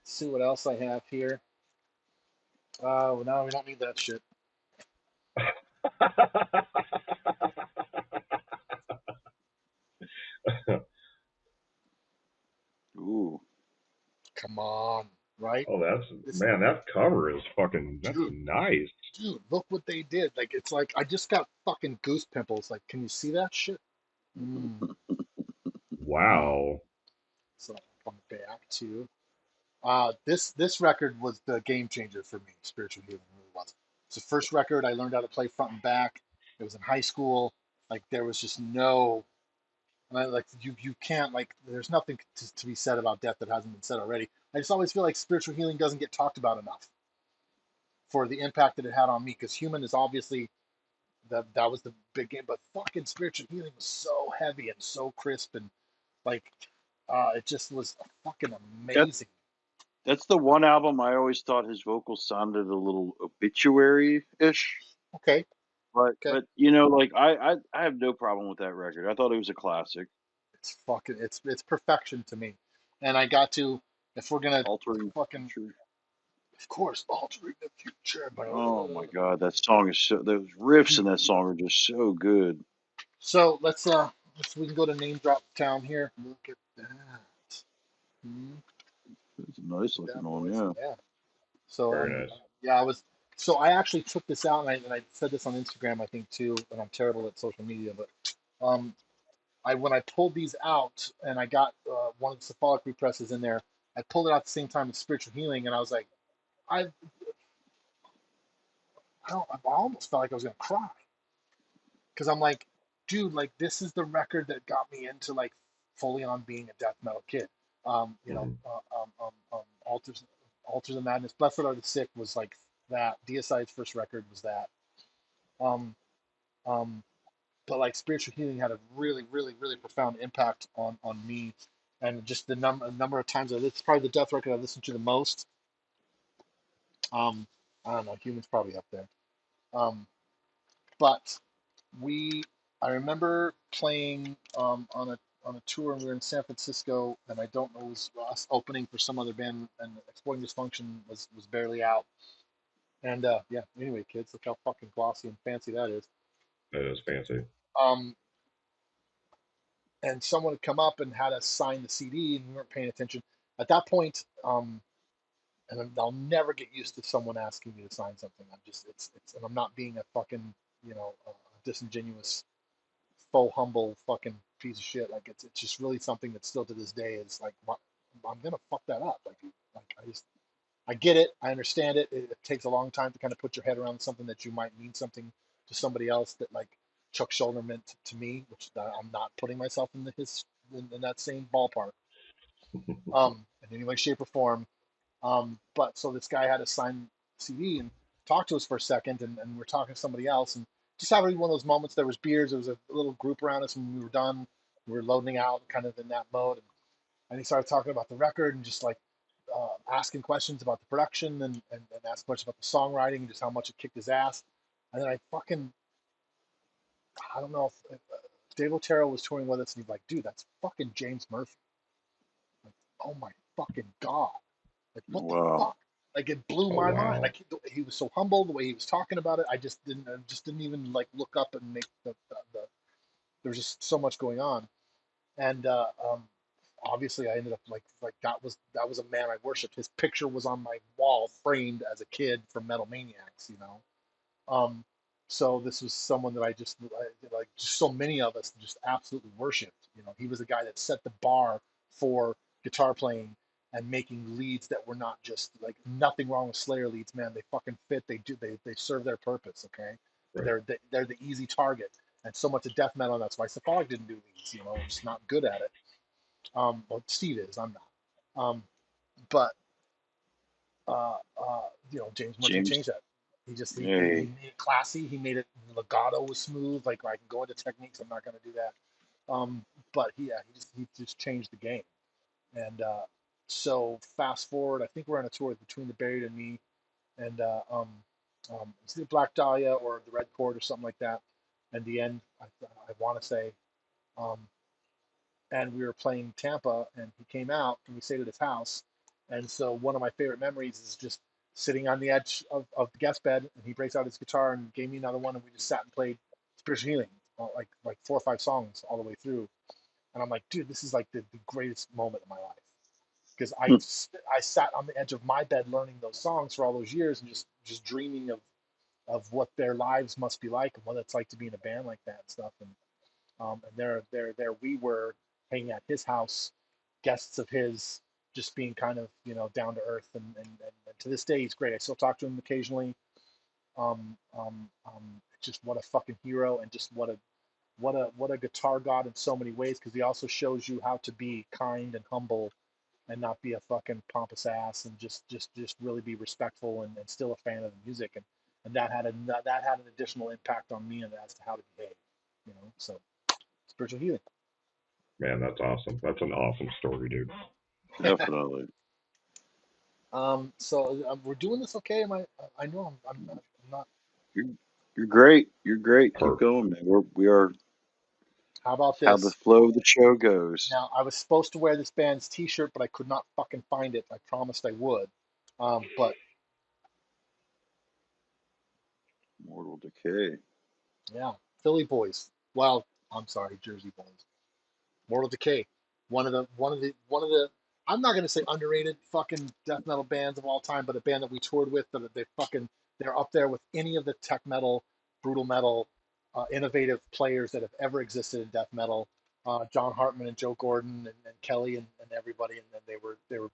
See what else I have here. No, we don't need that shit. Ooh. Come on, right? Oh, that cover is fucking nice. Dude, look what they did. Like, it's like I just got fucking goose pimples. Like, can you see that shit? Wow. So I'm back to this record was the game changer for me. Spiritual Healing really was. It's the first record I learned how to play front and back. It was in high school. Like, there was just no And I like you can't like there's nothing to be said about death that hasn't been said already. I just always feel like spiritual healing doesn't get talked about enough for the impact that it had on me. Because human is obviously that was the big game, but fucking spiritual healing was so heavy and so crisp and like it just was fucking That amazing. that's the one album I always thought his vocals sounded a little obituary-ish. Okay, okay, But you know, like I have no problem with that record. I thought it was a classic. it's fucking it's perfection to me. And I got to if we're gonna Altering fucking Future. of course altering the future, but Oh my God, that song is so. Those riffs in that song are just so good. so we can go to name drop town here. Look at that. Hmm, It's a nice look at looking that one, boys. yeah. Yeah. So Very nice. yeah, I was so I actually took this out and I said this on Instagram I think too, and I'm terrible at social media, but um I when I pulled these out and I got one of the cephalic represses in there, I pulled it out at the same time as spiritual healing, and I was like, I I almost felt like I was gonna cry because I'm like, dude, like this is the record that got me into like fully on being a death metal kid. Hmm. Altars of Madness, Blessed Are the Sick was like that. Deicide's first record was that. Um, um, but like spiritual healing had a really, really, really profound impact on me, and just the number of times it's probably the death record I listened to the most. Um, I don't know, humans probably up there. Um, but we I remember playing on a tour and we were in San Francisco and I don't know it was us opening for some other band and Exploiting Dysfunction was barely out and yeah anyway kids look how fucking glossy and fancy that is. That is fancy. um and someone had come up and had us sign the CD and we weren't paying attention at that point. And I'll never get used to someone asking me to sign something. I'm just it's and I'm not being a fucking disingenuous faux humble fucking piece of shit. Like it's just really something that still to this day is like I'm gonna fuck that up. Like I get it, I understand it. It takes a long time to kind of put your head around something that you might mean something to somebody else that like Chuck Schuldiner meant to me, which I'm not putting myself in in that same ballpark, in any way, shape, or form. But so this guy had a signed CD and talked to us for a second, and we're talking to somebody else, and just having one of those moments. There was beers, there was a little group around us, and we were done. We were loading out, kind of in that mode, and he started talking about the record and just like asking questions about the production and asked much about the songwriting and just how much it kicked his ass. And then I don't know if Dave Otero was touring with us, and he's like, dude, that's fucking James Murphy. Like, oh my fucking god. Like, what the Wow. fuck? Like, it blew Oh my mind. wow. Like, he was so humble the way he was talking about it. I just didn't even like look up and make there was just so much going on. And obviously, I ended up like that was a man I worshipped. His picture was on my wall, framed as a kid from Metal Maniacs. Um, so this was someone that like just so many of us just absolutely worshipped. He was the guy that set the bar for guitar playing and making leads that were not just like nothing wrong with Slayer leads, man. They fucking fit. They serve their purpose. Okay, Right. they're the easy target. And so much of death metal, and that's why Cephalic didn't do leads. We're just not good at it. Well, Steve is. I'm not. But James Murphy James. changed that. He Hey. made it classy. He made it legato was smooth. Like I can go into techniques. I'm not going to do that. But he just changed the game. And so fast forward, I think we're on a tour between the Buried and me, and it's the Black Dahlia or the Red Chord or something like that. And the end, I want to say, um, and we were playing Tampa, and he came out, and we stayed at his house. And so one of my favorite memories is just sitting on the edge of the guest bed, and he breaks out his guitar and gave me another one, and we just sat and played Spiritual Healing, like 4 or 5 songs all the way through. And I'm like, dude, this is like the greatest moment of my life because I sat on the edge of my bed learning those songs for all those years and just dreaming of what their lives must be like and what it's like to be in a band like that and stuff. And there we were hanging at his house, guests of his, just being kind of down to earth, and to this day he's great. I still talk to him occasionally. Just what a fucking hero, and just what a what a guitar god in so many ways, because he also shows you how to be kind and humble and not be a fucking pompous ass, and just really be respectful, and still a fan of the music, and that had an additional impact on me as to how to behave, so spiritual healing. Man, that's awesome. That's an awesome story, dude. Definitely. So we're doing this okay. I know I'm not. You're, you're great. You're great. Keep Perfect. going, man. We are How about how the this? flow of the show goes. Now, I was supposed to wear this band's T-shirt, but I could not fucking find it. I promised I would. But Mortal Decay. yeah, Philly boys. Well, I'm sorry, Jersey boys. Mortal Decay, one of the. I'm not gonna say underrated fucking death metal bands of all time, but a band that we toured with, that they're up there with any of the tech metal, brutal metal, innovative players that have ever existed in death metal. John Hartman and Joe Gordon and Kelly and everybody, and then they were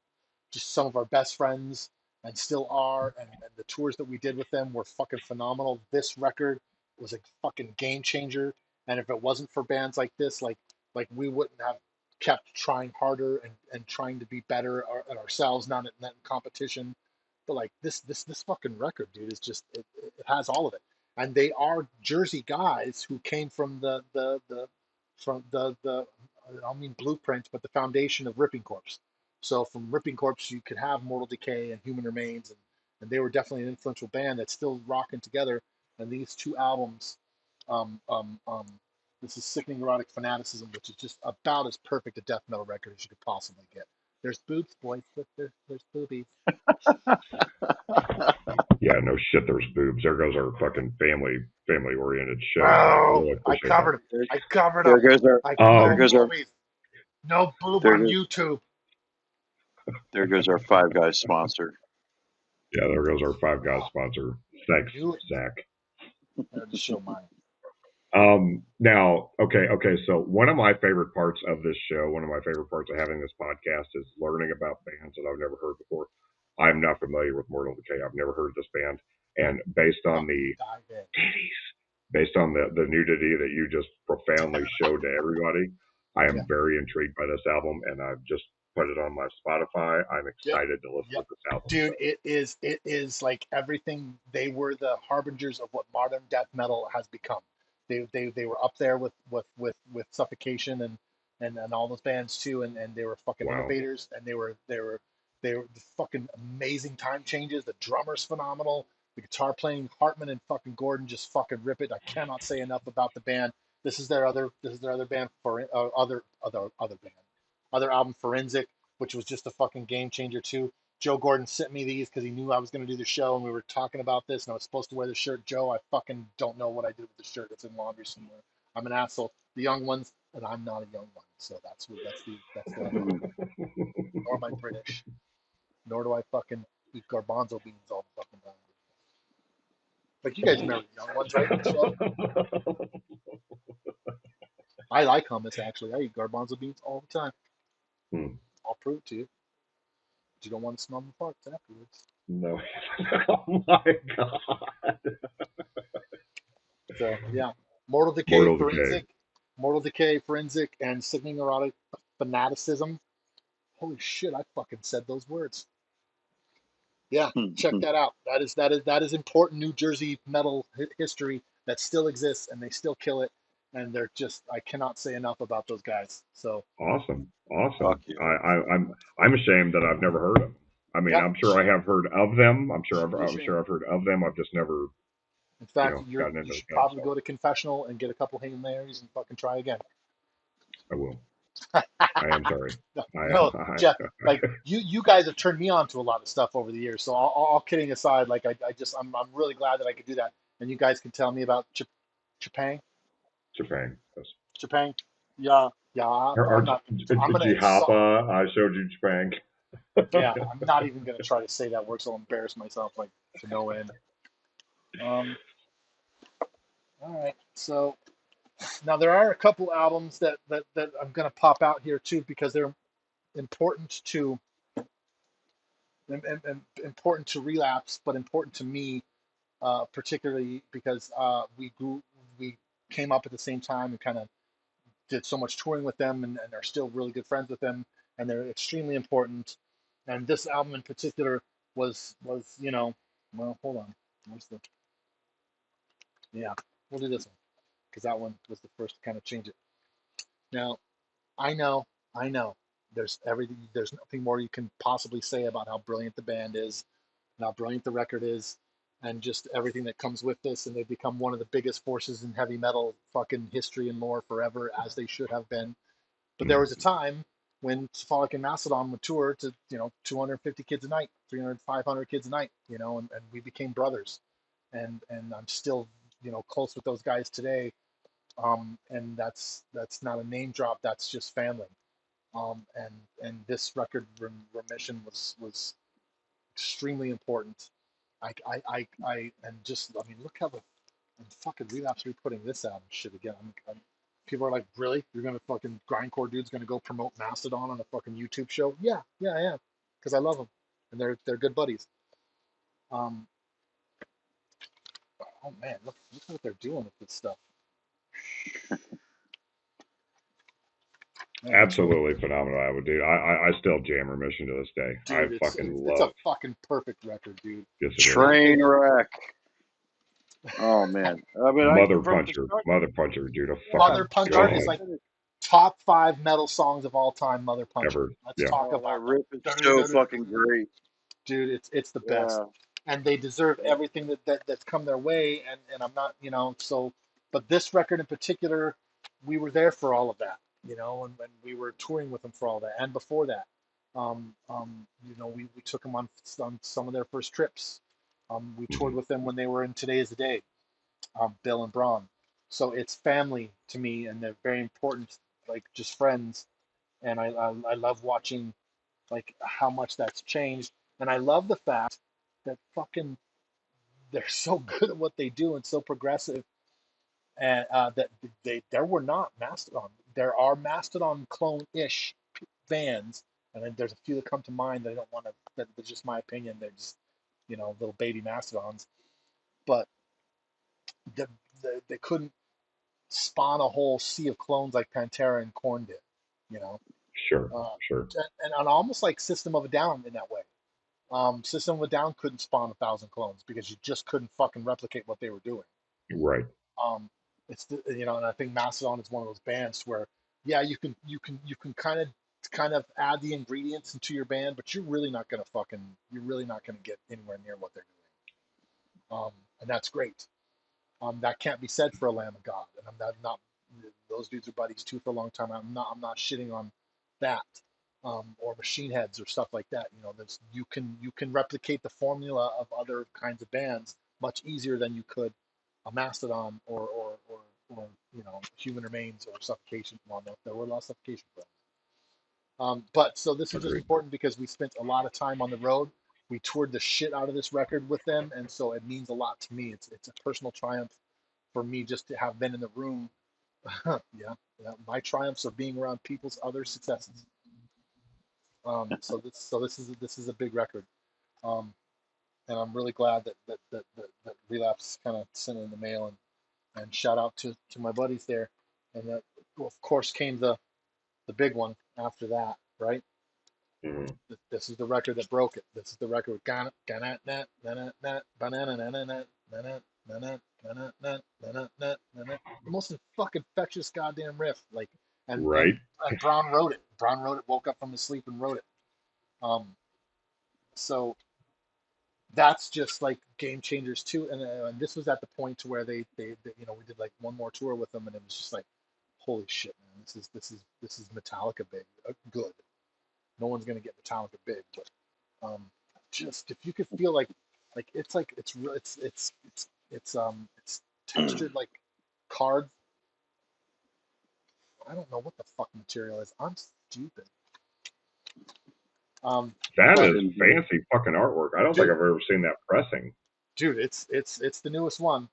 just some of our best friends and still are. And the tours that we did with them were fucking phenomenal. This record was a fucking game changer. And if it wasn't for bands like this, like we wouldn't have kept trying harder and trying to be better at ourselves, not in competition. But like this fucking record, dude, is just it has all of it. And they are Jersey guys who came from the I don't mean blueprints, but the foundation of Ripping Corpse. So from Ripping Corpse, you could have Mortal Decay and Human Remains, and they were definitely an influential band that's still rocking together. And these two albums, um, um, um, this is Sickening Erotic Fanaticism, which is just about as perfect a death metal record as you could possibly get. There's boobs, boys. There's boobies. Yeah, no shit. There's boobs. There goes our fucking family oriented show, man. I Oh, really I appreciate that. covered them. There, I covered there them. goes our I there no Um, goes our boobies. No boob there on goes YouTube. there goes our Five Guys sponsor. yeah, there goes our Five Guys Oh, sponsor. I Thanks, knew it. Zach. I had to show mine. Now, okay. So one of my favorite parts of this show, one of my favorite parts of having this podcast is learning about bands that I've never heard before. I'm not familiar with Mortal Decay. I've never heard of this band, and Fucking dive in. based on the nudity that you just profoundly showed to everybody, I Yeah. am very intrigued by this album, and I've just put it on my Spotify. I'm Yep. excited to listen to Yep. this album. Dude, So it is like everything. They were the harbingers of what modern death metal has become. They were up there with Suffocation and all those bands too, and they were fucking wow, innovators, and they were the fucking amazing time changes. The drummer's phenomenal. The guitar playing, Hartman and fucking Gordon just fucking rip it. I cannot say enough about the band. This is their other band for other band, other album, Forensic, which was just a fucking game changer too. Joe Gordon sent me these because he knew I was going to do the show, and we were talking about this, and I was supposed to wear the shirt. Joe, I fucking don't know what I did with the shirt. It's in laundry somewhere. I'm an asshole. The young ones, and I'm not a young one, so that's the other one. Nor am I British. Nor do I fucking eat garbanzo beans all the fucking time. Like you guys remember the young ones, right? In the show. I like hummus actually. I eat garbanzo beans all the time. Hmm. I'll prove it to you. But you don't want to smell the farts afterwards. No, oh my god, So yeah, Mortal Decay, Mortal Decay. Forensic, Mortal Decay, Forensic, and Sickening Erotic Fanaticism. Holy shit! I fucking said those words. Yeah, check that out. That is important New Jersey metal history that still exists, and they still kill it. And they're just I cannot say enough about those guys. So Fuck Awesome. yeah. I'm ashamed that I've never heard of them. I mean, yeah, I'm sure I have heard of them. I'm you sure should be I'm ashamed. sure I've heard of them. I've just never, In fact, gotten you into should the band. probably So go to confessional and get a couple Hail Marys and fucking try again. I will. I am sorry. No, I no, am. Jeff. Like you guys have turned me on to a lot of stuff over the years. So all kidding aside, like I'm really glad that I could do that, and you guys can tell me about Chapang. Japan. Yes. Chapang. Yeah, yeah. I'm not. I'm gonna insult. Jihapa. I showed you Japan. Yeah, I'm not even gonna try to say that word, so I'll embarrass myself like to no end. Um. All right. So now there are a couple albums that I'm gonna pop out here too because they're important to important to Relapse, but important to me particularly because we came up at the same time and kind of did so much touring with them, and are still really good friends with them, and they're extremely important. And this album in particular was well, hold on, where's the yeah, we'll do this one because that one was the first to kind of change it. Now I know, I know. There's everything. There's nothing more you can possibly say about how brilliant the band is, and how brilliant the record is, and just everything that comes with this. And they've become one of the biggest forces in heavy metal fucking history and lore forever, as they should have been. But there was a time when Cephalic and Mastodon would tour to 250 kids a night, 300, 500 kids a night, and we became brothers, and I'm still close with those guys today. And that's not a name drop. That's just family. And this record remission was extremely important. And just I mean, look how the and fucking Relapse re-putting this out and shit again. People are like, really? You're gonna fucking grindcore dude's gonna go promote Mastodon on a fucking YouTube show? Yeah, yeah, I am, because I love them, and they're good buddies. Um, oh man, look what they're doing with this stuff. Man, Absolutely phenomenal. I would do. I still jam Remission to this day. dude, I it's fucking it's love. a fucking perfect record, dude. Yes, it is. Train wreck. Oh man, I mean, Mother from the Puncher, start, Mother Puncher, dude. A Mother fucking Puncher god is like top 5 metal songs of all time. Mother Puncher. ever. Let's Yeah, talk oh, that about riff is so that. fucking great. Dude, it's the best, Yeah. and they deserve everything that's come their way. And I'm not, so, but this record in particular, we were there for all of that, and when we were touring with them for all that, and before that, we took them on some of their first trips. We toured with them when they were in Today Is the Day, Bill and Braun. So it's family to me, and they're very important, like just friends. And I love watching like how much that's changed. And I love the fact that fucking they're so good at what they do and so progressive, and that there were not Mastodon. There are Mastodon clone-ish bands, and then there's a few that come to mind that I don't want to. That's just my opinion. They're just little baby Mastodons, but the, they couldn't spawn a whole sea of clones like Pantera and Korn did. You know, sure, uh, sure. and almost like System of a Down in that way. System of a Down couldn't spawn 1,000 clones because you just couldn't fucking replicate what they were doing. Right. Um, and I think Mastodon is one of those bands where, yeah, you can kind of add the ingredients into your band, but you're really not gonna get anywhere near what they're doing. And that's great. That can't be said for a Lamb of God, and I'm not those dudes are buddies too for a long time. I'm not shitting on that, or Machine Heads or stuff like that. You can replicate the formula of other kinds of bands much easier than you could a Mastodon or Human Remains or Suffocation. Well, no, there were a lot of Suffocation films. But so this is just Agreed. important because we spent a lot of time on the road. We toured the shit out of this record with them, and so it means a lot to me. It's a personal triumph for me just to have been in the room. yeah, yeah, my triumphs are being around people's other successes. So this is a big record, um, and I'm really glad that Relapse kind of sent it in the mail, and shout out to my buddies there, and that of course came the big one after that, right? Hmm. This is the record that broke it. This is the record with Ghana, Ghana, Nat, Nana, Nat, Banana, Nana, Nat, Nana, Nana, Nana, Nat, Nana, Nat, Nana. The most fucking infectious goddamn riff. Like, and Right. and and Braun wrote it. Braun wrote it. Woke up from his sleep and wrote it. Um, so that's just like game changers too. And this was at the point to where they we did like one more tour with them, and it was just like, holy shit, man, this is Metallica big, good. No one's gonna get Metallica big, but just if you could feel it's textured like card. I don't know what the fuck material is. I'm stupid. That But is fancy fucking artwork. I don't think dude, I've ever seen that pressing. it's the newest one.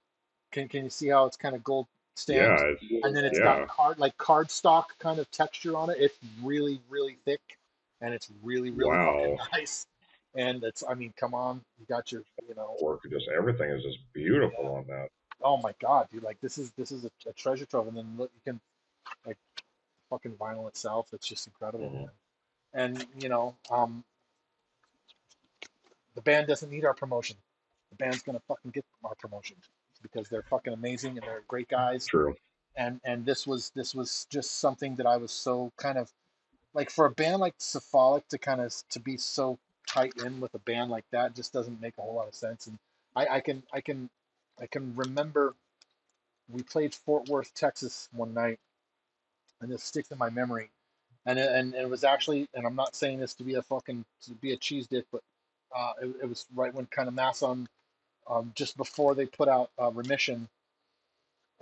Can you see how it's kind of gold stamped, Yeah. and then it's got Yeah. cardstock kind of texture on it. It's really really thick, and it's really really fucking Wow. nice. And it's, I mean, come on, you got your Work. Just everything is just beautiful yeah. on that. oh my god, dude, like this is a treasure trove. And then look, you can like fucking vinyl itself. It's just incredible, Hmm. man. And the band doesn't need our promotion. The band's gonna fucking get our promotion because they're fucking amazing and they're great guys. True. And this was just something that I was so kind of like for a band like Cephalic to kind of to be so tight in with a band like that just doesn't make a whole lot of sense. And I can remember we played Fort Worth, Texas one night, and this sticks in my memory. And it was actually, and I'm not saying this to be a fucking to be a cheese dick, but it was right when kind of Mass on just before they put out Remission,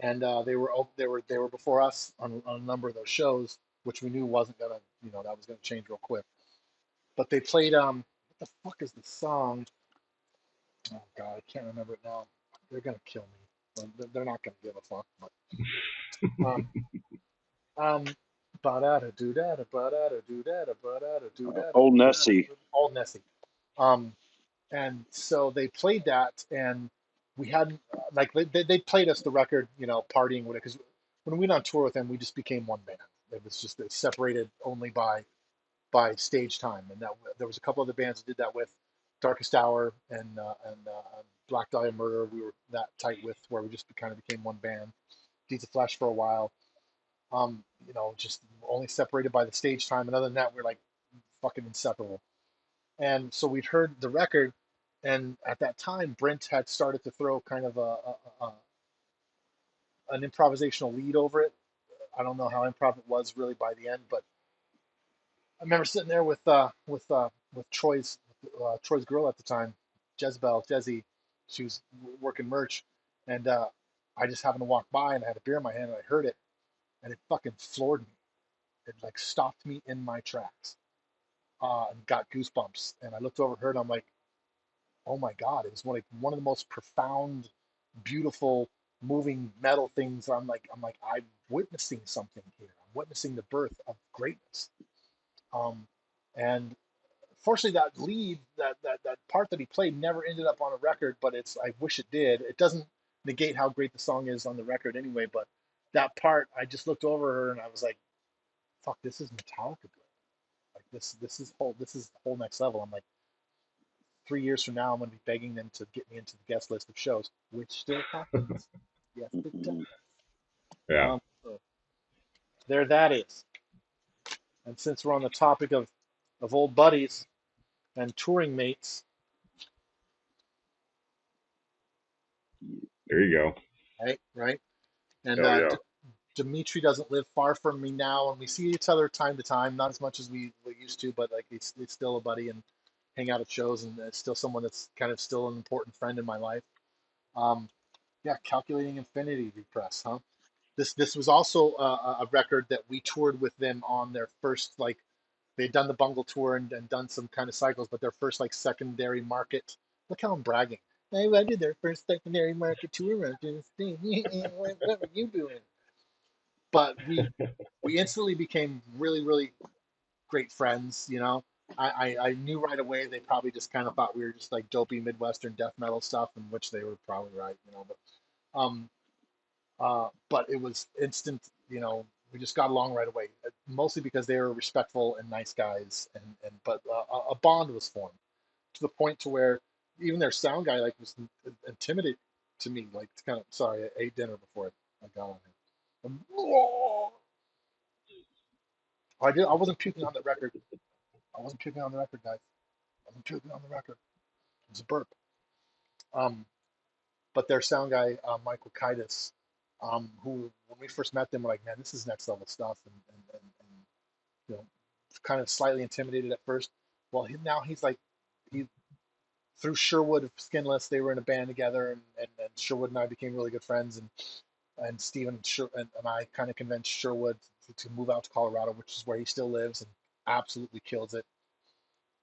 and they were before us on a number of those shows, which we knew wasn't gonna that was gonna change real quick. But they played what the fuck is the song? Oh god, I can't remember it now. They're gonna kill me. Well, they're not gonna give a fuck. But um um ba da da do da da ba da da do da da ba da da do da da Old do da da Nessie. Old Nessie. Um and so they played that, and we hadn't like they played us the record, partying with it because when we went on tour with them, we just became one band. It was just separated only by stage time, and that there was a couple other bands that did that with Darkest Hour and Black Dahlia Murder. We were that tight with where we just kind of became one band. Deeds of Flesh for a while, just only separated by the stage time, and other than that, we're like fucking inseparable. And so we'd heard the record, and at that time, Brent had started to throw kind of an improvisational lead over it. I don't know how improv it was really by the end, but I remember sitting there with Troy's girl at the time, Jezzy. She was working merch, and I just happened to walk by, and I had a beer in my hand, and I heard it, and it fucking floored me. It like stopped me in my tracks, and got goosebumps. And I looked over at her, and I'm like, oh my god, it was one of the most profound, beautiful, moving metal things. I'm witnessing something here. I'm witnessing the birth of greatness. Um, and fortunately, that lead, that part that he played, never ended up on a record. But I wish it did. It doesn't negate how great the song is on the record anyway. But that part, I just looked over her and I was like, "Fuck, this is Metallica good. Like this is whole next level." I'm like, 3 years from now, I'm going to be begging them to get me into the guest list of shows, which still happens. Yes, it does. Mhm. Yeah. So there that is. And since we're on the topic of old buddies and touring mates, There you go. right, right, and Hell yeah. Dimitri doesn't live far from me now, and we see each other time to time, not as much as we used to, but like he's still a buddy and hang out at shows, and it's still someone that's kind of still an important friend in my life. Um, yeah, Calculating Infinity Repress, huh? This was also a record that we toured with them on their first like they'd done the Bungle tour and done some kind of cycles, but their first like secondary market. Look how I'm bragging. Hey, I did their first secondary market tour. What were you doing? But we instantly became really really great friends. I knew right away they probably just kind of thought we were just like dopey Midwestern death metal stuff, in which they were probably right. But it was instant. We just got along right away, mostly because they were respectful and nice guys, but a bond was formed to the point to where even their sound guy like was intimidated to me. Like, it's kind of sorry, I ate dinner before I got on him. I did. I wasn't puking on the record. I wasn't puking on the record, guys. I wasn't puking on the record. It was a burp. Um, but their sound guy, Michael Kaitis, who when we first met them, we're like, man, this is next level stuff, and you know, kind of slightly intimidated at first. Well, now he's like, he through Sherwood of Skinless, they were in a band together, and Sherwood and I became really good friends, and Steven and I kind of convinced Sherwood to move out to Colorado, which is where he still lives, and absolutely kills it.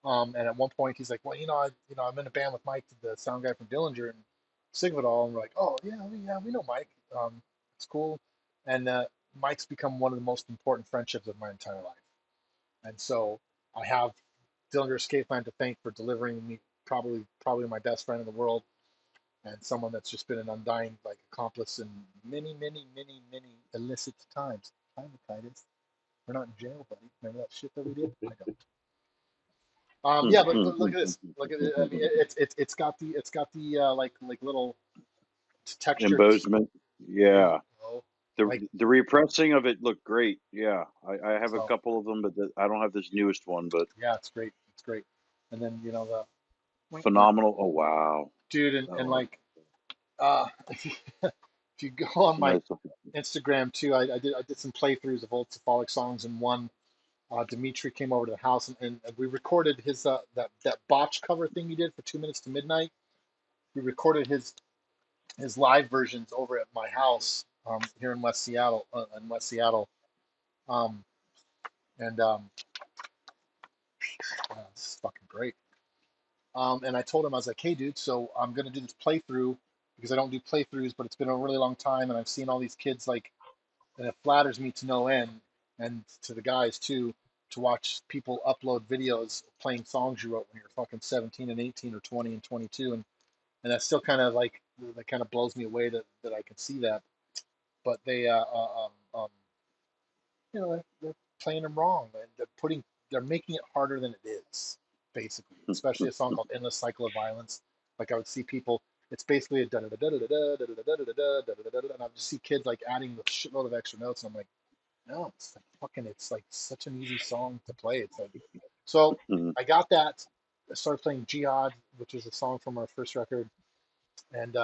And at one point, he's like, "Well, I'm in a band with Mike, the sound guy from Dillinger, and Sigvidal." And we're like, "Oh yeah, we know Mike. It's cool." And Mike's become one of the most important friendships of my entire life. And so I have Dillinger Escape Plan to thank for delivering me probably my best friend in the world. and someone that's just been an undying like accomplice in many, many, many, many illicit times. Hi, Titus. We're not in jail, buddy. Remember that shit that we did? I don't. Yeah, but look at this. Look at it. I mean, it's got the like little textured. Embodiment. There you Yeah. go. Like The repressing of it looked great. Yeah. I have a so. couple of them, but I don't have this newest one, but Yeah, it's great. It's great. And then the wink, wink, phenomenal. Oh, wow. dude, and Oh, like if you go on my nice. Instagram too, I did some playthroughs of old Cephalic songs, and one Dimitri came over to the house, and we recorded his that botch cover thing he did for 2 minutes to midnight. We recorded his live versions over at my house here in West Seattle, um, and this is fucking great. And I told him, I was like, hey, dude, so I'm going to do this playthrough because I don't do playthroughs, but it's been a really long time. And I've seen all these kids, like, and it flatters me to no end, and to the guys too, to watch people upload videos playing songs you wrote when you were fucking 17 and 18 or 20 and 22. And that still kind of like, that kind of blows me away that I can see that. But they're playing them wrong. And they're making it harder than it is, basically. Especially a song called "Endless Cycle of Violence." Like I would see people, it's basically a da da da da da da da da da da da da da da, and I would just see kids like adding a shitload of extra notes, and I'm like, no, it's like fucking, it's like such an easy song to play. It's like, so I got that. I started playing Jihad, which is a song from our first record, and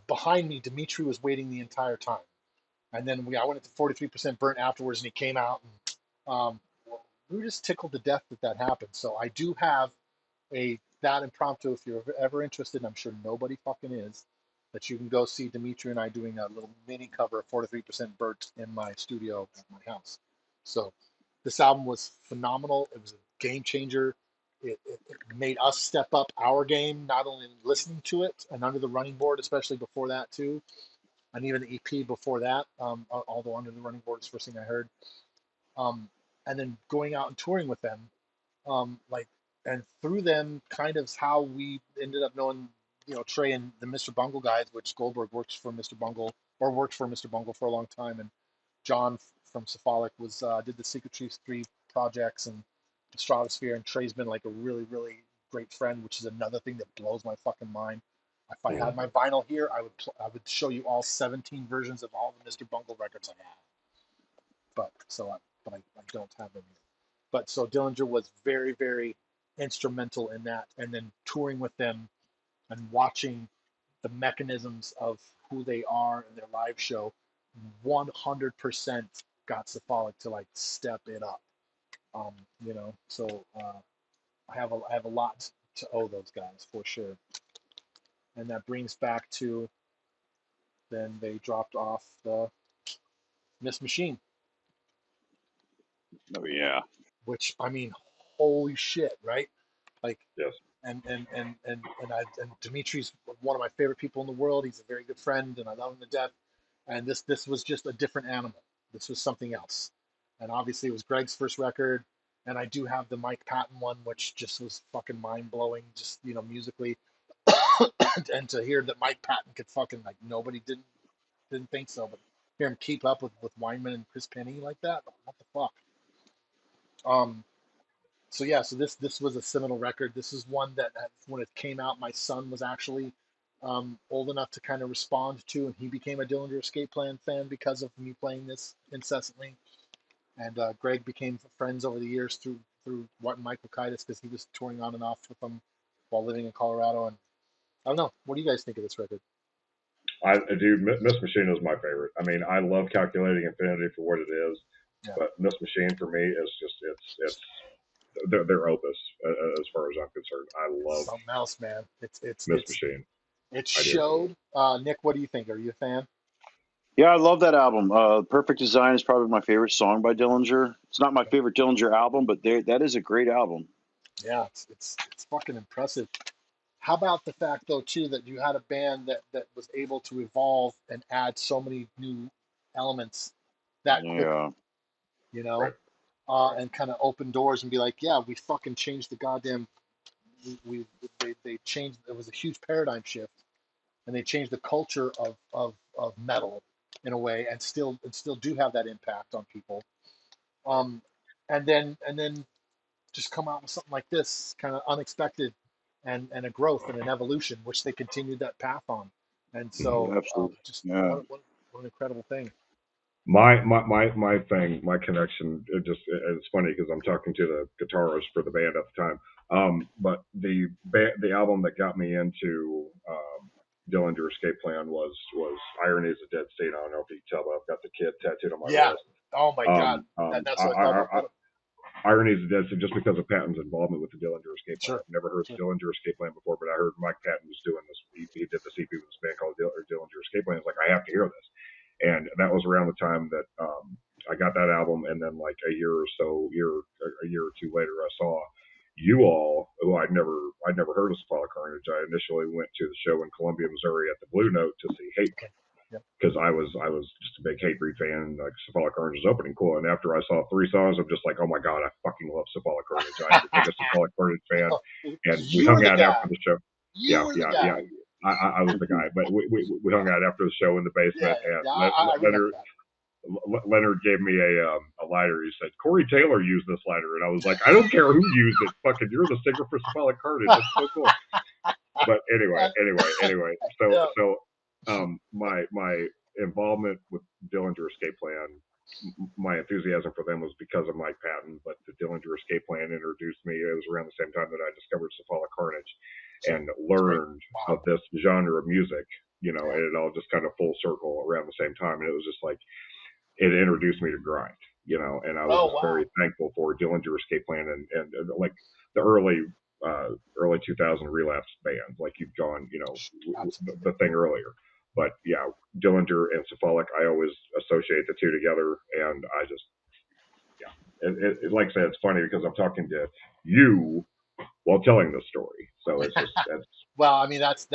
behind me, Dimitri was waiting the entire time. And then I went into 43% burnt afterwards, and he came out, and we were just tickled to death that happened. So I do have that impromptu. If you're ever interested, and I'm sure nobody fucking is, that you can go see Dimitri and I doing a little mini cover of 43% burnt in my studio at my house. So this album was phenomenal. It was a game changer. It made us step up our game, not only listening to it and Under the Running Board, especially before that too, and even the EP before that. Although Under the Running Board is the first thing I heard. Um, and then going out and touring with them, like, and through them, kind of how we ended up knowing, Trey and the Mr. Bungle guys, which Goldberg works for Mr. Bungle, or worked for Mr. Bungle for a long time, and John from Cephalic was did the Secret Chiefs 3 projects and the Stratosphere, and Trey's been like a really, really great friend, which is another thing that blows my fucking mind. If I had my vinyl here, I would show you all 17 versions of all the Mr. Bungle records I have. But I don't have them here. But so Dillinger was very, very instrumental in that, and then touring with them and watching the mechanisms of who they are in their live show, 100% got Cephalic to like step it up. So I have a lot to owe those guys for sure. And that brings back to, then they dropped off the Miss Machine, Oh, yeah. which, I mean, holy shit, right? Like, Yes. and Dimitri's one of my favorite people in the world. He's a very good friend, and I love him to death. And this was just a different animal. This was something else. And obviously, it was Greg's first record. And I do have the Mike Patton one, which just was fucking mind blowing, just musically. And to hear that Mike Patton could fucking, like, nobody didn't think so, but hear him keep up with Weinman and Chris Penny like that, what the fuck? So yeah, so this was a seminal record. This is one that when it came out, my son was actually old enough to kind of respond to, and he became a Dillinger Escape Plan fan because of me playing this incessantly. And Greg became friends over the years through Michael Kitis, because he was touring on and off with them while living in Colorado. And I don't know, what do you guys think of this record? I do. Miss Machine is my favorite. I mean, I love Calculating Infinity for what it is, Yeah, but Miss Machine for me is just it's their opus as far as I'm concerned. I it's love something else, man. It's it's Miss it's Machine. it I do. showed. Nick, what do you think? Are you a fan? Yeah, I love that album. Perfect Design is probably my favorite song by Dillinger. It's not my favorite Dillinger album, but that is a great album. Yeah, it's fucking impressive. How about the fact though too that you had a band that was able to evolve and add so many new elements that quickly, Yeah. you know, Right. and kind of open doors and be like, yeah, we fucking changed the goddamn they changed. It was a huge paradigm shift, and they changed the culture of metal in a way, and still do have that impact on people. Um, and then just come out with something like this, kind of unexpected, and a growth and an evolution, which they continued that path on. And so, Absolutely. just Yeah. what an incredible thing. My thing, my connection, it's funny because I'm talking to the guitarist for the band at the time. But the album that got me into Dillinger Escape Plan was Irony is a Dead State. I don't know if you can tell, but I've got the kid tattooed on my Yeah. wrist. Oh my God. Um, That, um, that's I, what I thought I, about. I, Irony is a Dead State just because of Patton's involvement with the Dillinger Escape Plan. Sure. I've never heard Sure. the Dillinger Escape Plan before, but I heard Mike Patton was doing this. He did this EP with this band called Dillinger Escape Plan. It's like I have to hear this, and that was around the time that I got that album, and then like a year or two later, I saw you all, who I'd never heard of Cephalic Carnage. I initially went to the show in Columbia, Missouri at the Blue Note to see Hatebreed Okay. Yep. because I was just a big Hatebreed fan. And like Cephalic Carnage is opening cool, and after I saw 3 songs, I'm just like, oh my god, I fucking love Cephalic Carnage. I became a Cephalic Carnage fan, and we You were hung the out guy. after the show. You Yeah, were the yeah, guy. yeah. I was the guy, but we hung out after the show in the Yeah. basement, and Yeah. I remember that. Leonard gave me a lighter. He said, Corey Taylor used this lighter. And I was like, I don't care who used it. Fucking, you're the singer for Cephalic Carnage. That's so cool. But anyway. Yeah. My involvement with Dillinger Escape Plan, my enthusiasm for them was because of Mike Patton. But the Dillinger Escape Plan introduced me. It was around the same time that I discovered Cephalic Carnage Sure. and That's great. learned Wow. of this genre of music. Yeah. And it all just kind of full circle around the same time. And it was just like, it introduced me to grind, and I was Oh just wow. very thankful for Dillinger Escape Plan and like the early 2000 relapse bands, like you've gone, Absolutely. the thing earlier. But yeah, Dillinger and Cephalic, I always associate the two together, and I just like I said, it's funny because I'm talking to you while telling the story, so it's Well, I mean that's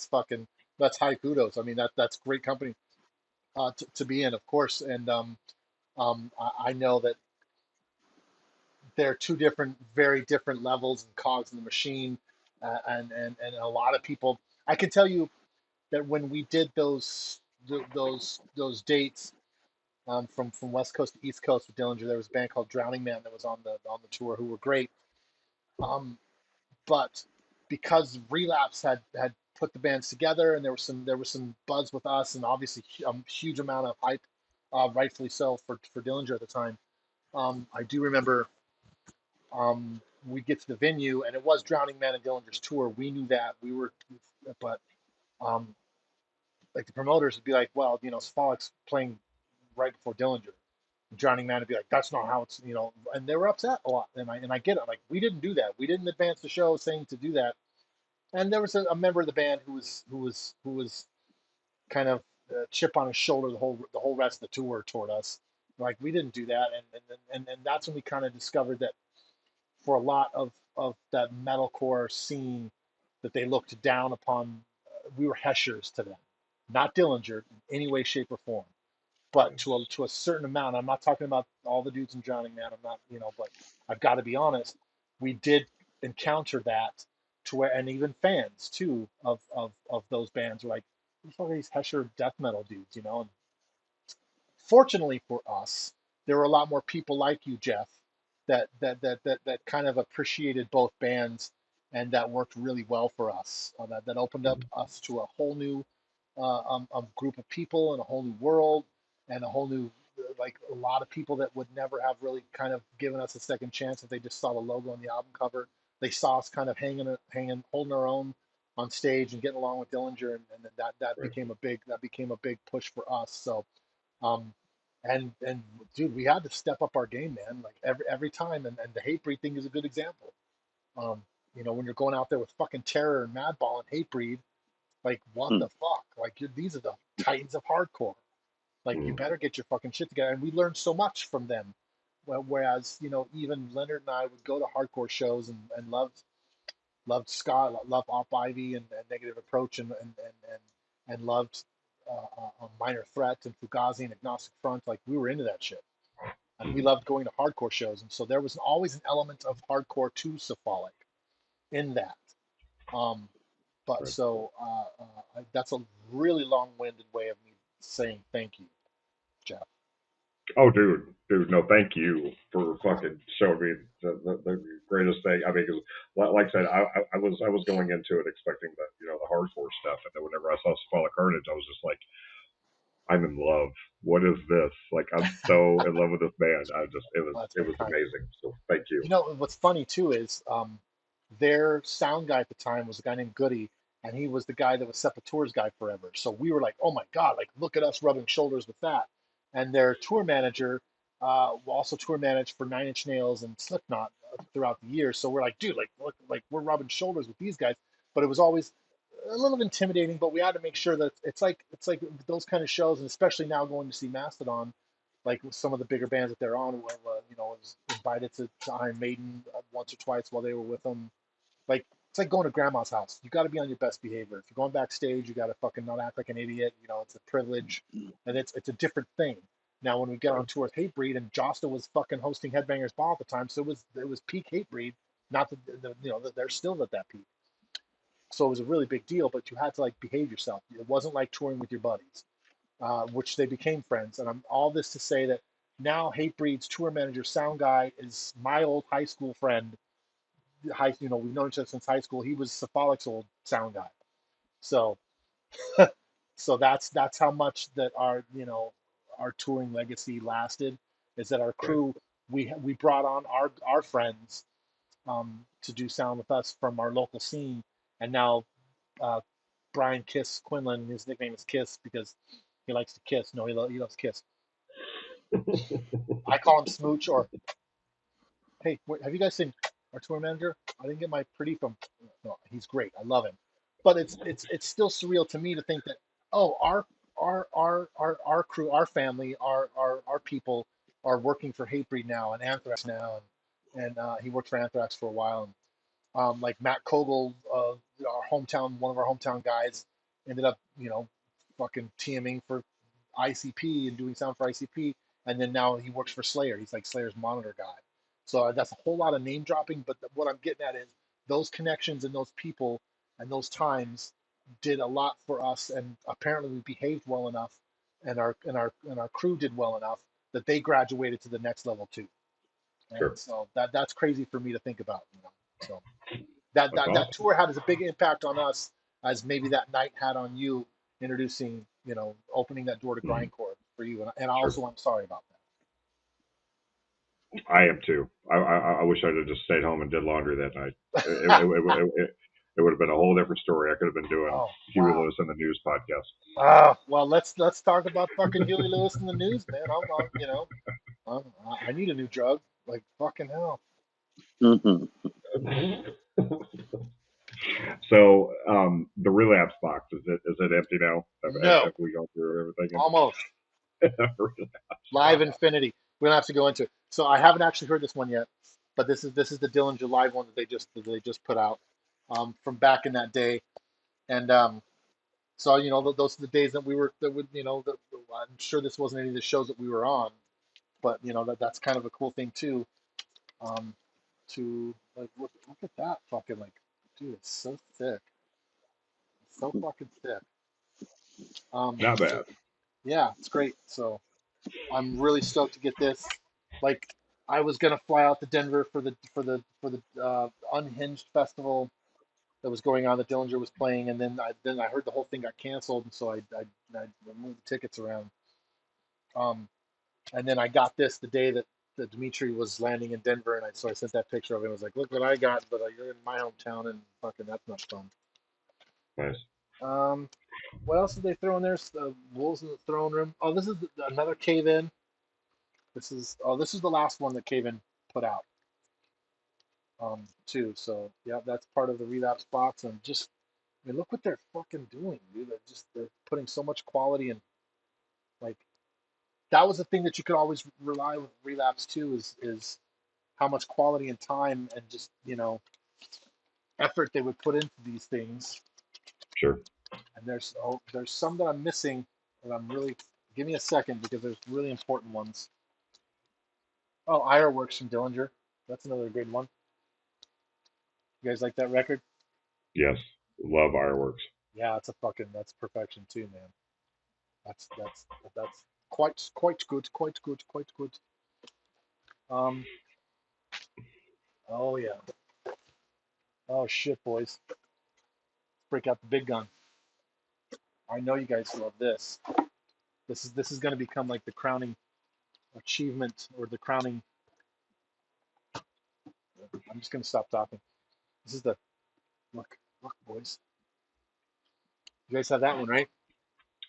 fucking that's high kudos. I mean that's great company to be in, of course. And I know that they're two different, very different levels and cogs in the machine, and a lot of people. I can tell you that when we did those dates from West Coast to East Coast with Dillinger, there was a band called Drowning Man that was on the tour who were great. Um, but because Relapse had put the bands together, and there was some buzz with us, and obviously a huge amount of hype, rightfully so for Dillinger at the time. I do remember we get to the venue, and it was Drowning Man and Dillinger's tour. We knew that we were, but um, like the promoters would be like, well, Sphalic's playing right before Dillinger. Drowning Man would be like, that's not how it's, and they were upset a lot, and I get it. Like, we didn't do that. We didn't advance the show saying to do that. And there was a member of the band who was kind of chip on his shoulder the whole rest of the tour toward us. Like, we didn't do that, and that's when we kind of discovered that for a lot of that metalcore scene, that they looked down upon. We were Heshers to them, not Dillinger in any way, shape, or form, but to a certain amount. I'm not talking about all the dudes in Drowning Man. I'm not, but I've got to be honest. We did encounter that to where, and even fans too of those bands were like, "Who the fuck are these Hesher death metal dudes?" And fortunately for us, there were a lot more people like you, Jeff, that kind of appreciated both bands, and that worked really well for us. That opened up us to a whole new group of people and a whole new world and a whole new, like, a lot of people that would never have really kind of given us a second chance if they just saw the logo on the album cover. They saw us kind of hanging, holding our own on stage and getting along with Dillinger, and right. that became a big push for us. So um, and dude, we had to step up our game, man. Like every time, and the Hatebreed thing is a good example. Um, when you're going out there with fucking Terror and Madball and Hatebreed, like, what Hmm. the fuck? Like, these are the titans of hardcore. Like, you better get your fucking shit together. And we learned so much from them. Whereas, even Leonard and I would go to hardcore shows and loved ska, loved Op Ivy and Negative Approach, and loved Minor Threat and Fugazi and Agnostic Front. Like, we were into that shit, and we loved going to hardcore shows. And so there was always an element of hardcore to Cephalic. in that. Um, but Right. so that's a really long-winded way of me saying thank you, Jeff. Oh, dude, no, thank you for fucking showing me the greatest thing. I mean, 'cause like I said, I was going into it expecting the hardcore stuff, and then whenever I saw Cephalic Carnage, I was just like, I'm in love. What is this? Like, I'm so in love with this band. It was Well, that's it very was kind. amazing. So thank you. You know what's funny too is their sound guy at the time was a guy named Goody, and he was the guy that was Sepultura's guy forever. So we were like, oh my god, like look at us rubbing shoulders with that. And their tour manager also tour managed for Nine Inch Nails and Slipknot throughout the years. So we're like, dude, like look, like we're rubbing shoulders with these guys. But it was always a little intimidating. But we had to make sure that it's like those kind of shows, and especially now going to see Mastodon like some of the bigger bands that they're on, was invited to Iron Maiden once or twice while they were with them. Like it's like going to grandma's house. You got to be on your best behavior. If you're going backstage, you got to fucking not act like an idiot. It's a privilege, and it's a different thing. Now, when we get Right. on tour with Hatebreed, and Josta was fucking hosting Headbangers Ball at the time, so it was peak Hatebreed. Not that they're still at that peak, so it was a really big deal. But you had to like behave yourself. It wasn't like touring with your buddies, which they became friends. And I'm all this to say that now Hatebreed's tour manager, sound guy, is my old high school friend. We've known each other since high school. He was Cephalic's old sound guy. So, so that's how much that our touring legacy lasted. Is that our Right. crew? We brought on our friends to do sound with us from our local scene, and now uh, Brian Kiss Quinlan, his nickname is Kiss because he likes to kiss. No, he loves Kiss. I call him Smooch or hey, have you guys seen our tour manager? I didn't get my pretty from. No, he's great. I love him, but it's still surreal to me to think that our crew, our family, our people are working for Hatebreed now and Anthrax now, and he worked for Anthrax for a while. And like Matt Kogel, one of our hometown guys, ended up, fucking TMing for ICP and doing sound for ICP, and then now he works for Slayer. He's like Slayer's monitor guy. So that's a whole lot of name dropping, but what I'm getting at is those connections and those people and those times did a lot for us, and apparently we behaved well enough, and our crew did well enough that they graduated to the next level too. And Sure. so that's crazy for me to think about. So that That's that that awesome. tour had as a big impact on us as maybe that night had on you, introducing, opening that door to grindcore for you. And Sure. also, I'm sorry about I am too. I wish I'd have just stayed home and did laundry that night. It, that. it, it, it, it, it would have been a whole different story. I could have been doing Oh Huey wow. Lewis and the News podcast. Well, let's talk about fucking Huey Lewis in the news, man. I need a new drug. Like fucking hell. Hmm. So the relapse box is it empty now? No, Have we gone through everything? almost Relapse live box. infinity. We don't have to go into it. So I haven't actually heard this one yet, but this is the Dillinger live one that they just put out from back in that day. And so those are the days that would that I'm sure this wasn't any of the shows that we were on, but that's kind of a cool thing too. Um, to like look at that fucking like, dude, it's so thick, it's so fucking thick. Not So bad. yeah, it's great. So I'm really stoked to get this. Like I was gonna fly out to Denver for the Unhinged festival that was going on that Dillinger was playing, and then I heard the whole thing got canceled, and so I moved the tickets around. Um, and then I got this the day that Dimitri was landing in Denver, and so I sent that picture of him. I was like, "Look what I got!" But you're in my hometown, and fucking that's not fun. Nice. Um, what else did they throw in there? Wolves in the Throne Room. Oh, this is another Cave In. This is the last one that Cave In put out. Too. So yeah, that's part of the Relapse box, and just I mean, look what they're fucking doing, dude. They're putting so much quality and like that was the thing that you could always rely with Relapse too is how much quality and time and just effort they would put into these things. Sure. And there's some that I'm missing that I'm really give me a second because there's really important ones. Oh, Ironworks from Dillinger. That's another good one. You guys like that record? Yes, love Fireworks. Yeah, that's perfection too, man. That's quite good, quite good, quite good. Um, oh yeah. Oh shit, boys. Break out the big gun. I know you guys love this. This is going to become like the crowning achievement or the crowning. I'm just going to stop talking. This is the look, look, boys. You guys have that one, right?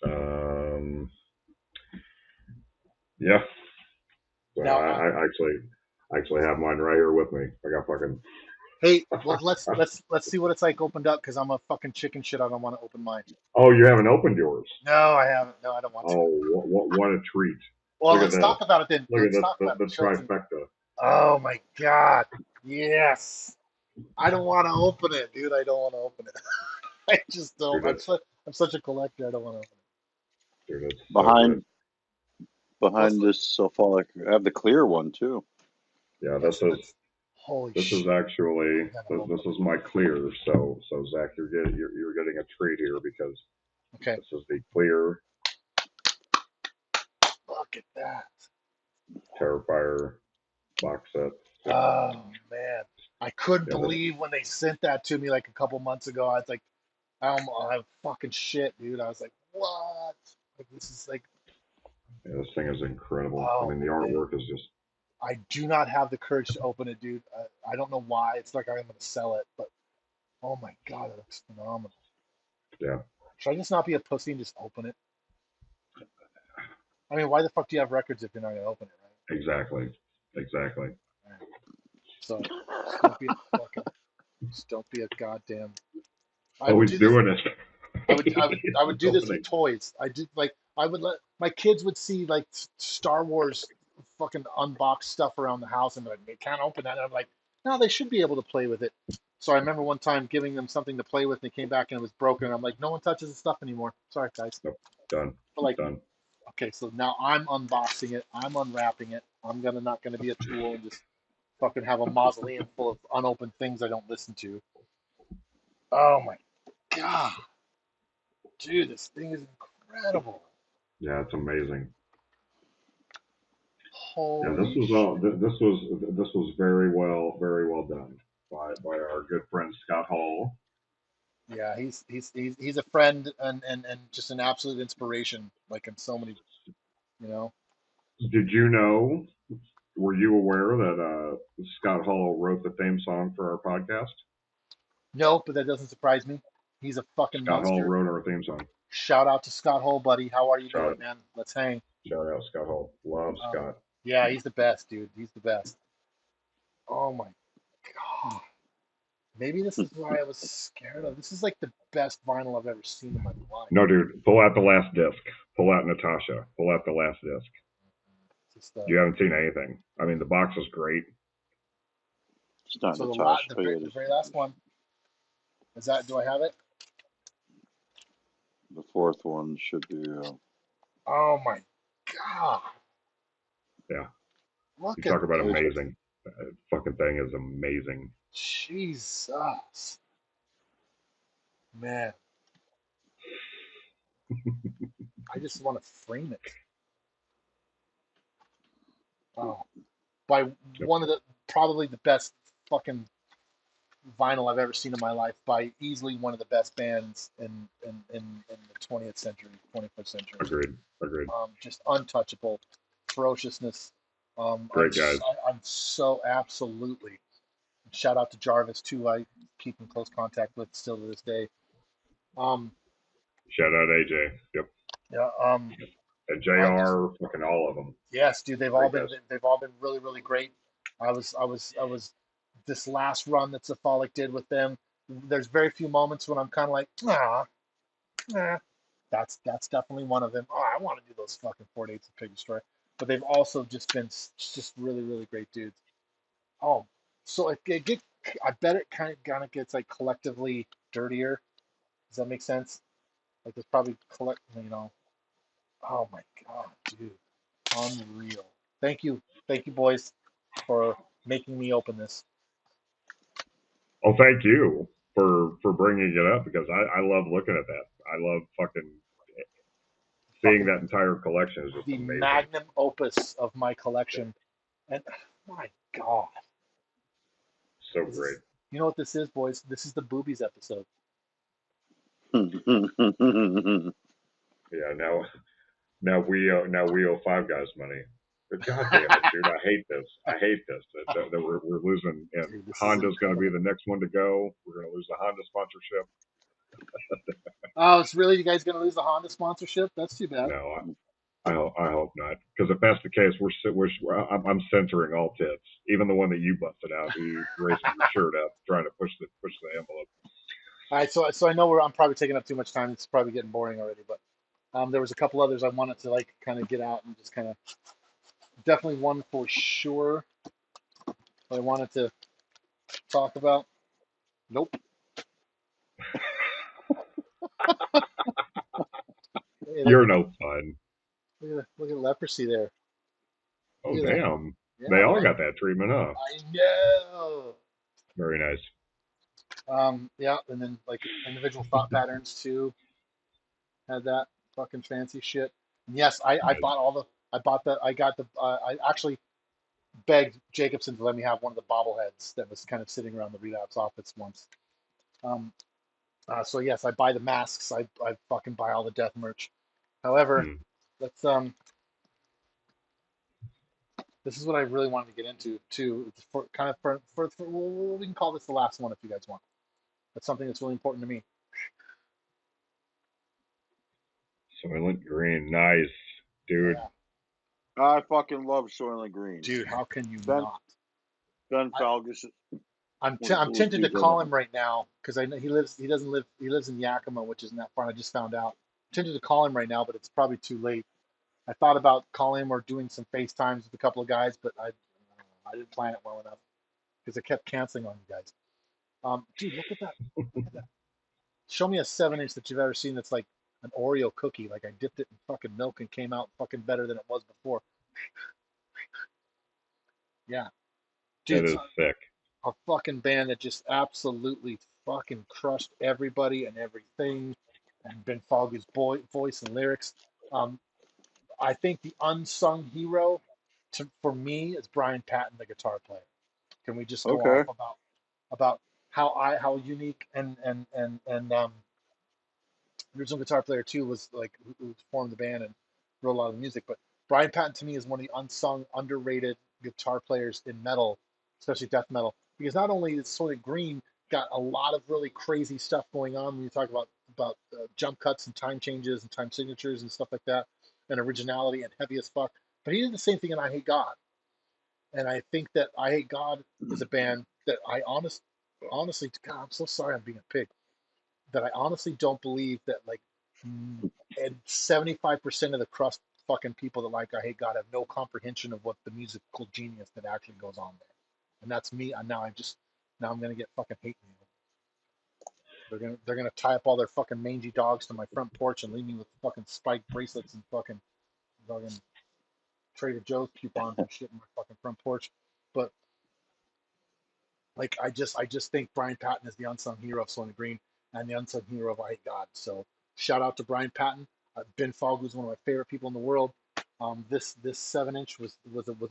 Um, yeah. So Now, I actually have mine right here with me. I got fucking. hey, let's see what it's like opened up because I'm a fucking chicken shit. I don't want to open mine. Oh, you haven't opened yours. No, I haven't. No, I don't want to. Oh, what a treat! Well, Look at let's this. talk about it then. Look at Let's this. talk about it. The Show it to me. trifecta. Oh my god. Yes. I don't want to open it, dude. I don't want to open it. I just don't. Dude, I'm such a collector. I don't want to open dude, that's so good. Behind it. behind this Cephalic, I have the clear one too. Yeah, Yes, that's holy this is shit. actually I gotta open this is my clear. So Zach, you're getting a treat here because it. Okay. this is the clear Look at that. Terrifier box set. Oh man. I couldn't Yeah, this, believe when they sent that to me like a couple months ago. I was like, I fucking shit, dude. I was like, what? Like this is like, yeah, this thing is incredible. I oh mean, the man. artwork is just I do not have the courage to open it, dude. I don't know why. It's like I'm gonna sell it, but oh my god, it looks phenomenal. yeah, Should I just not be a pussy and just open it? I mean, why the fuck do you have records if you're not gonna open it, exactly. right? So just don't be a fucking, just don't be a goddamn. I Oh, would he's do this. doing it. I would do this with Opening. toys. I did like I would let my kids would see like Star Wars fucking unboxed stuff around the house and be like, they can't open that. And I'm like, no, they should be able to play with it. So I remember one time giving them something to play with, and they came back and it was broken. And I'm like, no one touches the stuff anymore. Sorry, guys. Nope, done, But like, done. okay, so now I'm unboxing it. I'm unwrapping it. I'm gonna not gonna be a tool and just fucking have a mausoleum full of unopened things I don't listen to. Oh my god, dude, this thing is incredible. Yeah, it's amazing. Yeah, this Holy was all. shit. This was very well done by our good friend Scott Hall. Yeah, he's a friend and just an absolute inspiration. Like in so many, you know. Did you know? Were you aware that Scott Hall wrote the theme song for our podcast? No, but that doesn't surprise me. He's a fucking Scott Hall monster. wrote our theme song. Shout out to Scott Hole, buddy. How are you Shout doing, man? Let's hang. shout out Scott Hall. Love Um, Scott. yeah, he's the best, dude. He's the best. Oh my god. Maybe this is why I was scared of. This is like the best vinyl I've ever seen in my life. No, dude, pull out the last disc. Pull out Natasha. Pull out the last disc. Just, You haven't seen anything. I mean, the box is great. It's not so Natasha. Oh, yeah, the very last one is that. Do I have it? the fourth one should be. Oh my god! Yeah. Look You at talk about that! amazing. That fucking thing is amazing. Jesus, man! I just want to frame it. Oh, by Yep. one of the probably the best fucking vinyl I've ever seen in my life. By easily one of the best bands in the 20th century, 21st century. Agreed. Agreed. Just untouchable ferociousness. Great guys. I'm so absolutely. Shout out to Jarvis too. I keep in close contact with still to this day. Um, Shout out AJ. Yep. yeah. And I just JR, fucking all of them. yes, dude. Great guys. They've all been really great. I was this last run that Cephalic did with them. There's very few moments when I'm kind of like, nah. That's definitely one of them. Oh, I want to do those fucking 4/8 of Pig Destroy. But they've also just been just really great dudes. Oh, so I bet it kind of gets like collectively dirtier. Does that make sense? Like there's probably you know. Oh my god, dude, unreal. Thank you, boys, for making me open this. Well, thank you for bringing it up because I love looking at that. I love fucking seeing Fucking that entire collection is just the amazing. magnum opus of my collection. And my God, So this great. is, you know what this is, boys? This is the boobies episode. Yeah. Now we owe Five Guys money. But God damn it, dude! I hate this. I hate this. That we're losing. And Dude, this is Honda's going to be incredible. the next one to go. We're going to lose the Honda sponsorship. Oh, it's really you guys gonna lose the Honda sponsorship? That's too bad. No, I hope not. Because if that's the case, I'm censoring all tits, even the one that you busted out, you raising your shirt up, trying to push the envelope. All right, so I know I'm probably taking up too much time. It's probably getting boring already, but there was a couple others I wanted to like kind of get out and just kind of definitely one for sure that I wanted to talk about. Nope. Hey, You're no fun. look at leprosy there. Oh Look at that. damn, Yeah, they all right. got that treatment, huh? I know. Very nice. Yeah, and then like individual thought patterns too had that fucking fancy shit. And yes, I Nice. bought all the I bought the I got the I actually begged Jacobson to let me have one of the bobbleheads that was kind of sitting around the Relapse office once. Um, so yes, I buy the masks. I fucking buy all the death merch. However, Hmm. let's this is what I really wanted to get into too. It's for kind of for we can call this the last one if you guys want. That's something that's really important to me. Soylent Green, nice, dude. Yeah, I fucking love Soylent Green. dude, how can you Ben not? Ben I, Falgus, one of the I'm coolest tempted to dudes call ever. him right now because I know he lives in Yakima, which isn't that far. And I just found out. I'm tempted to call him right now, but it's probably too late. I thought about calling him or doing some FaceTimes with a couple of guys, but I didn't plan it well enough because I kept canceling on you guys. Dude, look at that! Look at that! Show me a 7-inch that you've ever seen that's like an Oreo cookie. Like I dipped it in fucking milk and came out fucking better than it was before. Yeah, That dude, is sick. a fucking band that just absolutely fucking crushed everybody and everything, and Ben Fogg's voice and lyrics. Um, I think the unsung hero for me is Brian Patton, the guitar player. Can we just go off Okay. about how unique and original guitar player too was like who formed the band and wrote a lot of the music. But Brian Patton to me is one of the unsung, underrated guitar players in metal, especially death metal, because not only is Soylent Green got a lot of really crazy stuff going on when you talk about jump cuts and time changes and time signatures and stuff like that, and originality and heavy as fuck. But he did the same thing in I Hate God, and I think that I Hate God is a band that honestly, God, I'm so sorry I'm being a pig that I honestly don't believe that like and 75% of the crust fucking people that like I Hate God have no comprehension of what the musical genius that actually goes on there. And that's me. And now I'm gonna get fucking hate mail. They're gonna tie up all their fucking mangy dogs to my front porch and leave me with fucking spiked bracelets and fucking Trader Joe's coupons and shit in my fucking front porch. But like I just think Brian Patton is the unsung hero of Soylent Green and the unsung hero of I Hate God. So shout out to Brian Patton. Ben Fogg is one of my favorite people in the world. This 7-inch was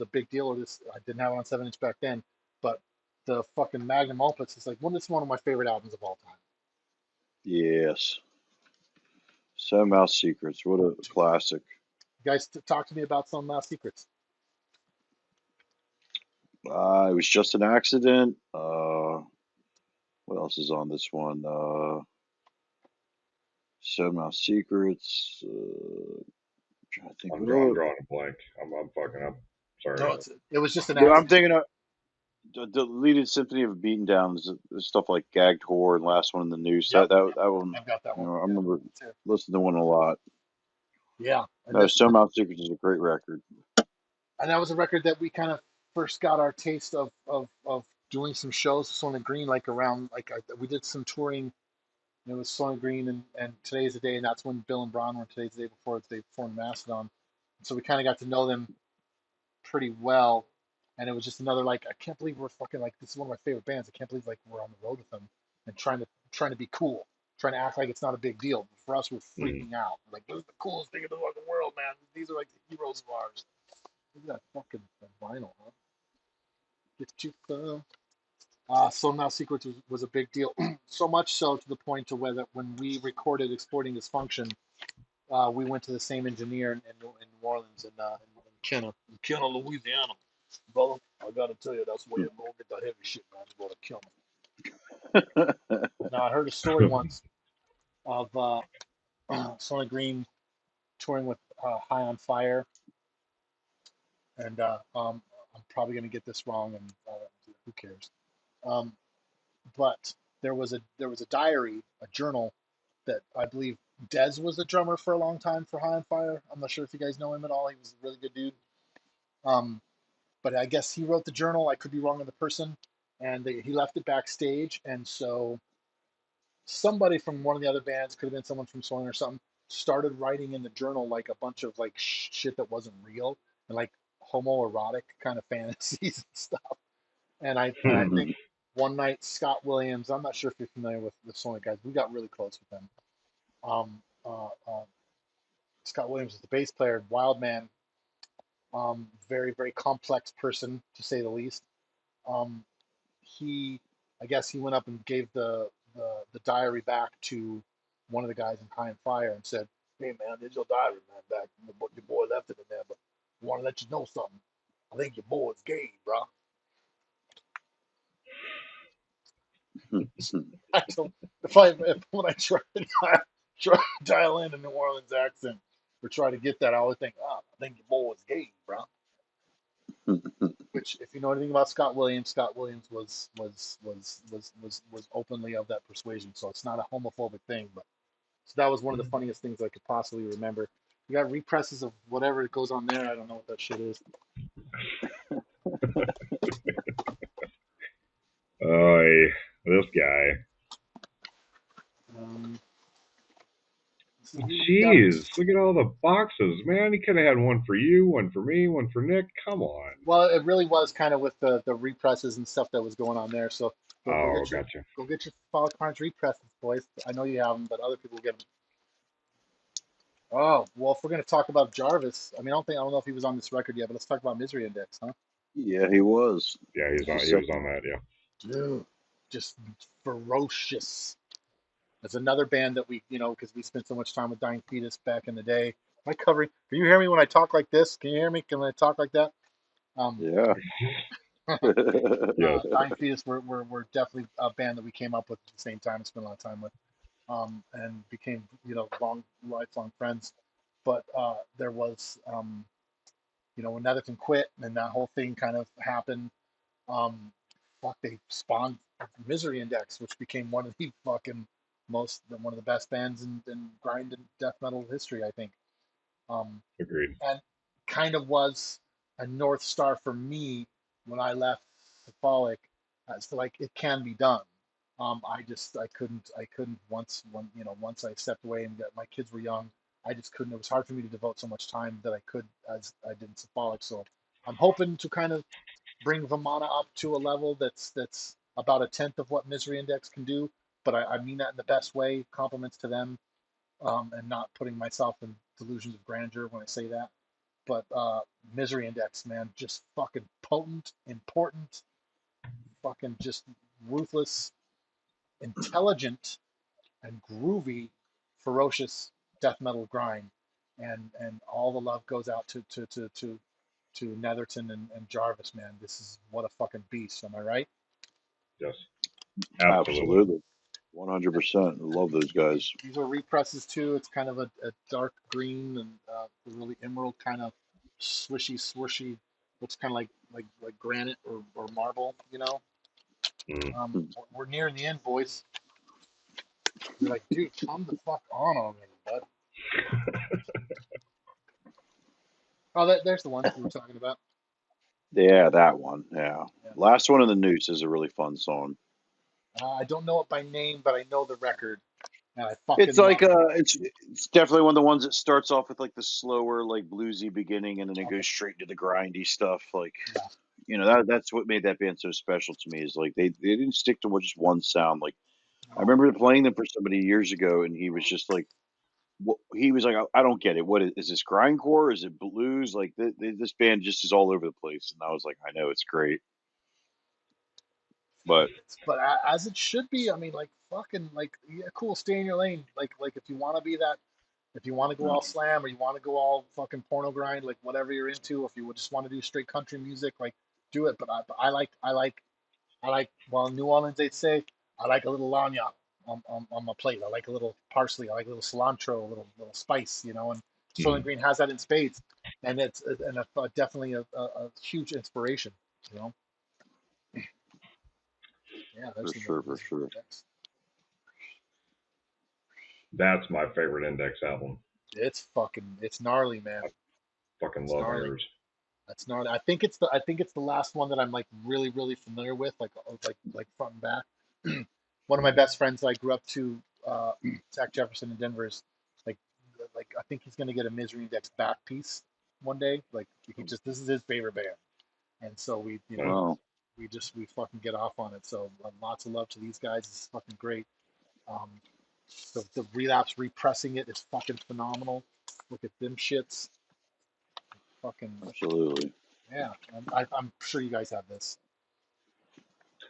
a big deal. Or this I didn't have it on 7-inch back then, but the fucking Magnum Opus is like it's one of my favorite albums of all time. Yes. Seven Mouse Secrets. What a classic. You guys talk to me about some secrets. It was just an accident. What else is on this one? Seven Mouse Secrets. Trying to think. I'm drawing a blank. I'm fucking up. Sorry. No, it was just an I'm accident. thinking of the deleted Symphony of Beaten Down. Stuff like Gagged Whore and Last One in the News. Yep, That one. I've got that You one. know, I Yeah, remember too. listening to one a lot. Yeah, and No, this Seven Mouse Secrets is a great record. and that was a record that we kind of first got our taste of doing some shows with Soylent Green, like around we did some touring. And it was Soylent Green and Today's the Day, and that's when Bill and Braun were Today's the Day before they formed Mastodon. So we kind of got to know them pretty well, and it was just another like I can't believe we're fucking like this is one of my favorite bands. I can't believe like we're on the road with them and trying to be cool, trying to act like it's not a big deal. But for us, we're Mm. freaking out. Like this is the coolest thing in the fucking world, man. These are like the heroes of ours. Look at that fucking vinyl, huh? Get you So Now Secrets was a big deal, so much so to the point to where that when we recorded Exploiting Dysfunction, we went to the same engineer in New Orleans in Kenna, Louisiana. Brother, I gotta tell you, that's where you go get the heavy shit, man. You go to Kenna. Now I heard a story once of Sonic Green touring with High on Fire, and I'm probably gonna get this wrong, and who cares? Um, but there was a diary, a journal that I believe Dez was the drummer for a long time for High on Fire. I'm not sure if you guys know him at all. He was a really good dude. Um, but I guess he wrote the journal. I could be wrong on the person, and he left it backstage. And so somebody from one of the other bands, could have been someone from Soin or something, started writing in the journal like a bunch of like shit that wasn't real and like homoerotic kind of fantasies and stuff. And I think one night Scott Williams, I'm not sure if you're familiar with the Sonic guys, we got really close with them. Um, Scott Williams is the bass player, wild man, very very complex person to say the least. Um, he, I guess he went up and gave the diary back to one of the guys in High and Fire and said, "Hey man, there's your diary, man. Back your boy left it in there, but I want to let you know something. I think your boy is gay, bro." I don't, if when I try to dial in a New Orleans accent or try to get that, I always think, "Oh, I think your boy is gay, bro." Which, if you know anything about Scott Williams was openly of that persuasion. So it's not a homophobic thing, but so that was one of the funniest things I could possibly remember. You got represses of whatever goes on there. I don't know what that shit is. Oh, this guy. Um, Jeez, look at all the boxes, man. He could have had one for you, one for me, one for Nick. Come on. well, it really was kind of with the represses and stuff that was going on there. So Oh, gotcha. go get your Cephalic Carnage represses, boys. I know you have them, but other people get them. Oh, well, if we're going to talk about Jarvis, I mean, I don't know if he was on this record yet, but let's talk about Misery Index, huh? Yeah, he was. Yeah, he The was on second. that. Yeah. Dude, just ferocious. That's another band that we, because we spent so much time with Dying Fetus back in the day. Am I covering? Can you hear me when I talk like this? Can you hear me? Can I talk like that? Yeah. Yes. Dying Fetus were definitely a band that we came up with at the same time and spent a lot of time with, and became, lifelong friends. But there was, when Netherton quit and that whole thing kind of happened. Um, they spawned Misery Index, which became one of the fucking one of the best bands in grind and death metal history, I think. Um, Agreed. and kind of was a north star for me when I left Cephalic, as to like it can be done. I couldn't once I stepped away and my kids were young. I just couldn't. It was hard for me to devote so much time that I could as I did in Cephalic. So I'm hoping to kind of bring Vimmana up to a level that's about a tenth of what Misery Index can do. But I mean that in the best way. Compliments to them, and not putting myself in delusions of grandeur when I say that. But Misery Index, man, just fucking potent, important, fucking just ruthless, intelligent, and groovy, ferocious death metal grind. And all the love goes out to Netherton and Jarvis, man. This is what a fucking beast. Am I right? Yes. Absolutely. Absolutely. 100%. Love those guys. These are represses too. It's kind of a dark green and really emerald kind of swishy, swooshy. Looks kind of like granite or marble. Mm. We're nearing the end, boys. You're like, dude, come the fuck on already, bud. Oh, there's the one we were talking about. Yeah, that one. Yeah. Yeah. Last one in the Noose is a really fun song. I don't know it by name, but I know the record, and I It's fucking like love it. it's definitely one of the ones that starts off with like the slower, like bluesy beginning, and then it goes straight into the grindy stuff. Like, Yeah. you know, that's what made that band so special to me is like they didn't stick to just one sound. Like I No, remember playing them for somebody years ago, and he was just like, he was like, I don't get it. What is this grindcore? Is it blues? Like this band just is all over the place. And I was like, I know it's great, but but as it should be. I mean, like fucking like yeah, cool. Stay in your lane. Like if you want to be that, if you want to go no, all slam or you want to go all fucking porno grind, like whatever you're into. If you would just want to do straight country music, like do it. But I like well in New Orleans they'd say I like a little lanya on my plate. I like a little parsley. I like a little cilantro, a little spice, you know. And Soylent Mm. Green has that in spades, and it's and definitely a huge inspiration, you know. Yeah, for there's the sure, for this is sure. the next. That's my favorite Index album. It's gnarly, man. Fucking It's love gnarly. theirs. That's gnarly. I think it's the last one that I'm like really familiar with, like front and back. One of my best friends that I grew up to, Zach Jefferson in Denver, is like I think he's gonna get a Misery Index back piece one day. Like he just this is his favorite band, and so we you know Yeah. Well, we fucking get off on it. So lots of love to these guys. It's fucking great. Um, the relapse repressing it is fucking phenomenal. Look at them shits. Fucking absolutely, yeah. I'm sure you guys have this.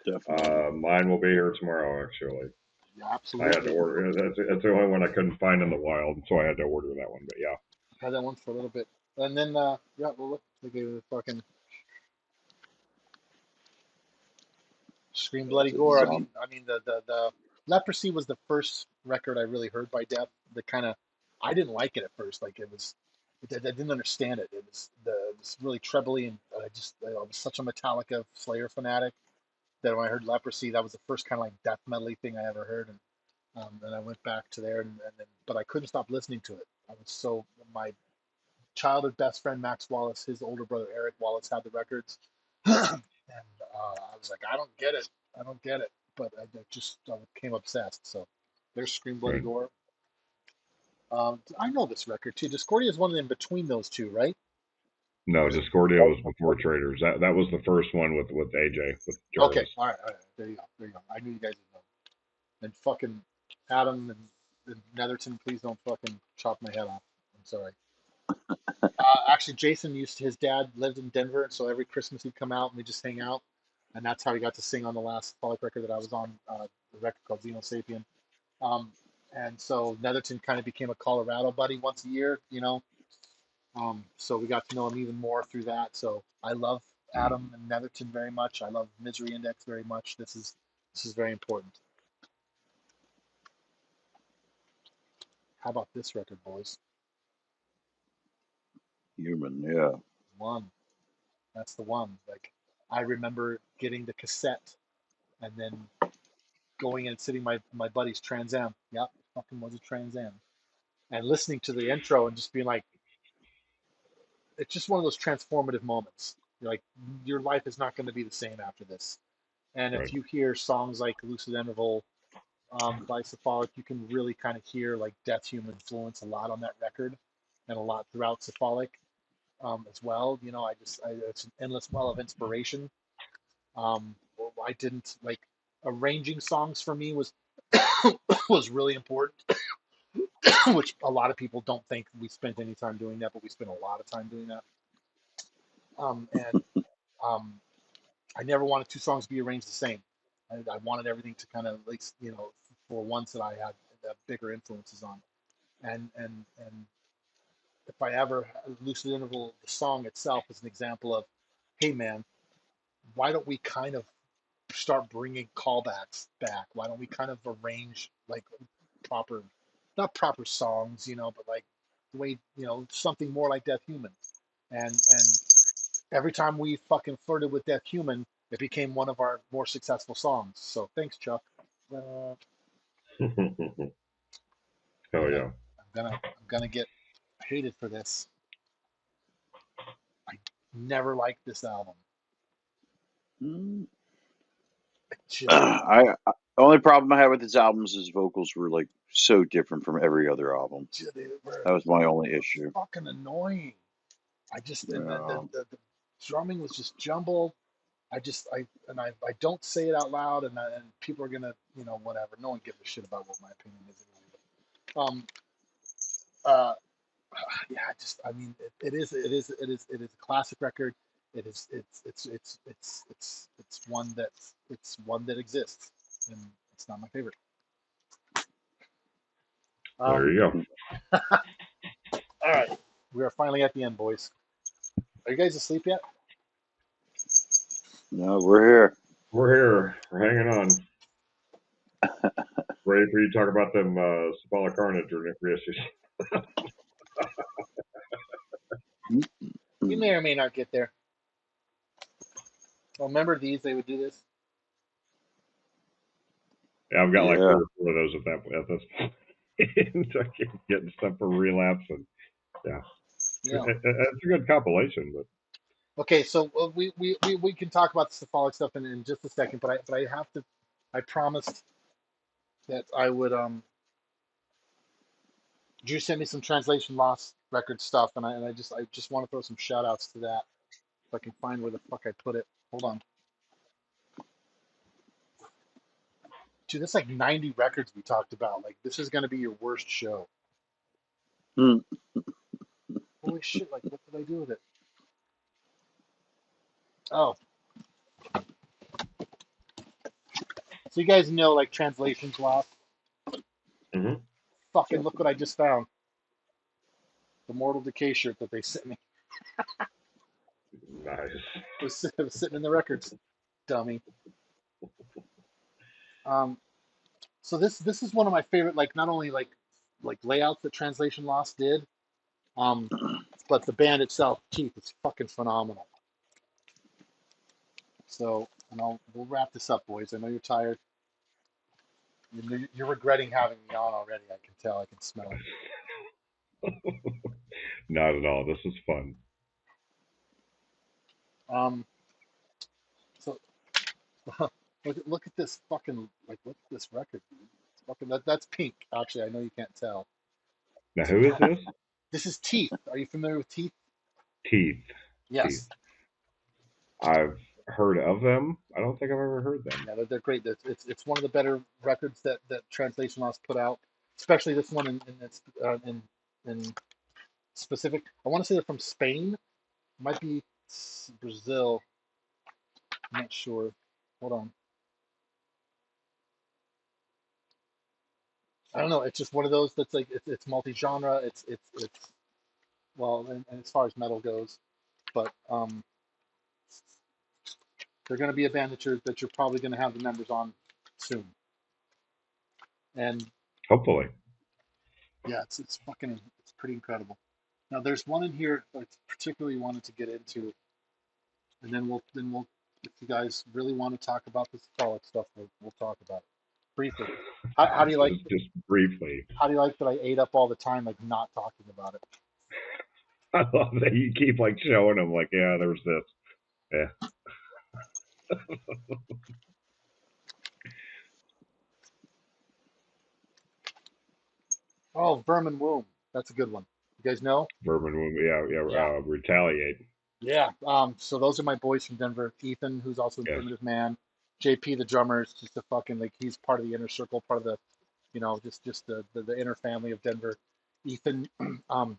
definitely. Mine will be here tomorrow, actually. Yeah, I had to absolutely. order. That's the only one I couldn't find in the wild, so I had to order that one. But yeah, Had that one for a little bit, and then yeah, well look, look at the fucking Scream Bloody That's it. Gore. I mean the Leprosy was the first record I really heard by Death. The kind of I didn't like it at first. Like I didn't understand it. It was really trebly, and I was such a Metallica Slayer fanatic that when I heard Leprosy, that was the first kind of like death metal thing I ever heard, and I went back to there, and then but I couldn't stop listening to it. I was so my childhood best friend Max Wallace, his older brother Eric Wallace had the records, and I was like, I don't get it, I don't get it, but I became obsessed. So there's Scream Bloody right. Gore. I know this record too. Discordia is one in between those two, right? No, Discordia was before Traders. That was the first one with AJ with Okay, Jarvis. all right. There you go. There you go. I knew you guys would know. And fucking Adam and Netherton, please don't fucking chop my head off. I'm sorry. Actually, Jason his dad lived in Denver, and so every Christmas he'd come out and we'd just hang out, and that's how he got to sing on the last Cephalic record that I was on, the record called Xeno Sapien. Um, and so Netherton kind of became a Colorado buddy once a year, you know. So we got to know him even more through that. So I love Mm. Adam and Netherton very much. I love Misery Index very much. This is very important. How about this record, boys? Human, yeah. One. That's the one. Like I remember getting the cassette and then going and sitting my buddy's Trans Am. Yep, fucking was a Trans Am. And listening to the intro and just being like, it's just one of those transformative moments. You're like, your life is not going to be the same after this. And Right. if you hear songs like Lucid Interval by Cephalic, you can really kind of hear like Death Human influence a lot on that record and a lot throughout Cephalic as well. You know, it's an endless well of inspiration. I didn't like arranging songs for me was was really important, which a lot of people don't think we spent any time doing that, but we spent a lot of time doing that. And um, I never wanted two songs to be arranged the same. I wanted everything to kind of at least for ones that I had bigger influences on. And if I ever Lucid Interval, the song itself is an example of, hey man, why don't we kind of start bringing callbacks back? Why don't we kind of arrange like proper, not proper songs, but like the way something more like Death Human. And every time we fucking flirted with Death Human, it became one of our more successful songs. So thanks, Chuck. I'm Hell gonna yeah. I'm gonna get hated for this. I never liked this album. Mm. Just The only problem I had with his albums is vocals were like so different from every other album. they were That was my only issue. fucking annoying. I just Yeah. the drumming was just jumbled. I don't say it out loud, and people are gonna, whatever. No one gives a shit about what my opinion is anyway. Uh, yeah, it is a classic record. It's one that exists, and it's not my favorite. There Um, you go. all right, we are finally at the end, boys. Are you guys asleep yet? No, we're here. We're here. We're hanging on. Ready for you to talk about them Cephalic Carnage reissues. We may or may not get there. Well, remember these? They would do this. Yeah, I've got like 3 Yeah. or 4 of those at this point. I keep getting stuff for Relapse, and yeah, Yeah. it's a good compilation. But Okay, so we can talk about the cephalic stuff in just a second, but I have to. I promised that I would. Drew sent me some translation lost record stuff, and I just want to throw some shout outs to that. If I can find where the fuck I put it. Hold on. Dude, that's like 90 records we talked about. Like, this is going to be your worst show. Hmm. Holy shit, like, what did I do with it? Oh, so you guys know, like, translations lost? mm-hmm. Fucking look what I just found. The Mortal Decay shirt that they sent me. Nice. It was sitting in the records. Dummy. Um, so this is one of my favorite, like, not only like layouts that Translation Lost did, um, but the band itself, Keith, is fucking phenomenal. So, we'll wrap this up, boys. I know you're tired. You're regretting having me on already. I can tell. I can smell it. Not at all. This is fun. Um, so look at this fucking look at this record, dude. It's fucking that's Pink. Actually, I know you can't tell. Now, who is this? This is Teeth. Are you familiar with Teeth? Teeth. Teeth. Yes. I've heard of them. I don't think I've ever heard them. Yeah, they're great. It's one of the better records that Translation Lost put out, especially this one in specific. I want to say they're from Spain. It might be Brazil. I'm not sure. Hold on. I don't know. It's just one of those that's like it's multi-genre. It's well, and as far as metal goes, but they're going to be a band that you're probably going to have the members on soon. And Hopefully. yeah, it's pretty incredible. Now there's one in here that I particularly wanted to get into, and then we'll if you guys really want to talk about this Cephalic stuff, we'll talk about it briefly. How do you like Just briefly. how do you like that I ate up all the time like not talking about it? I love that you keep like showing them like, yeah, there's this. Yeah. Oh, Vermin Womb. That's a good one. You guys know? Bourbon Wound. Yeah, Yeah. yeah. Retaliate. Yeah. So those are my boys from Denver. Ethan, who's also in Yes. Primitive Man. JP, the drummer, is just a fucking like he's part of the inner circle, part of the, just the inner family of Denver. Ethan, um,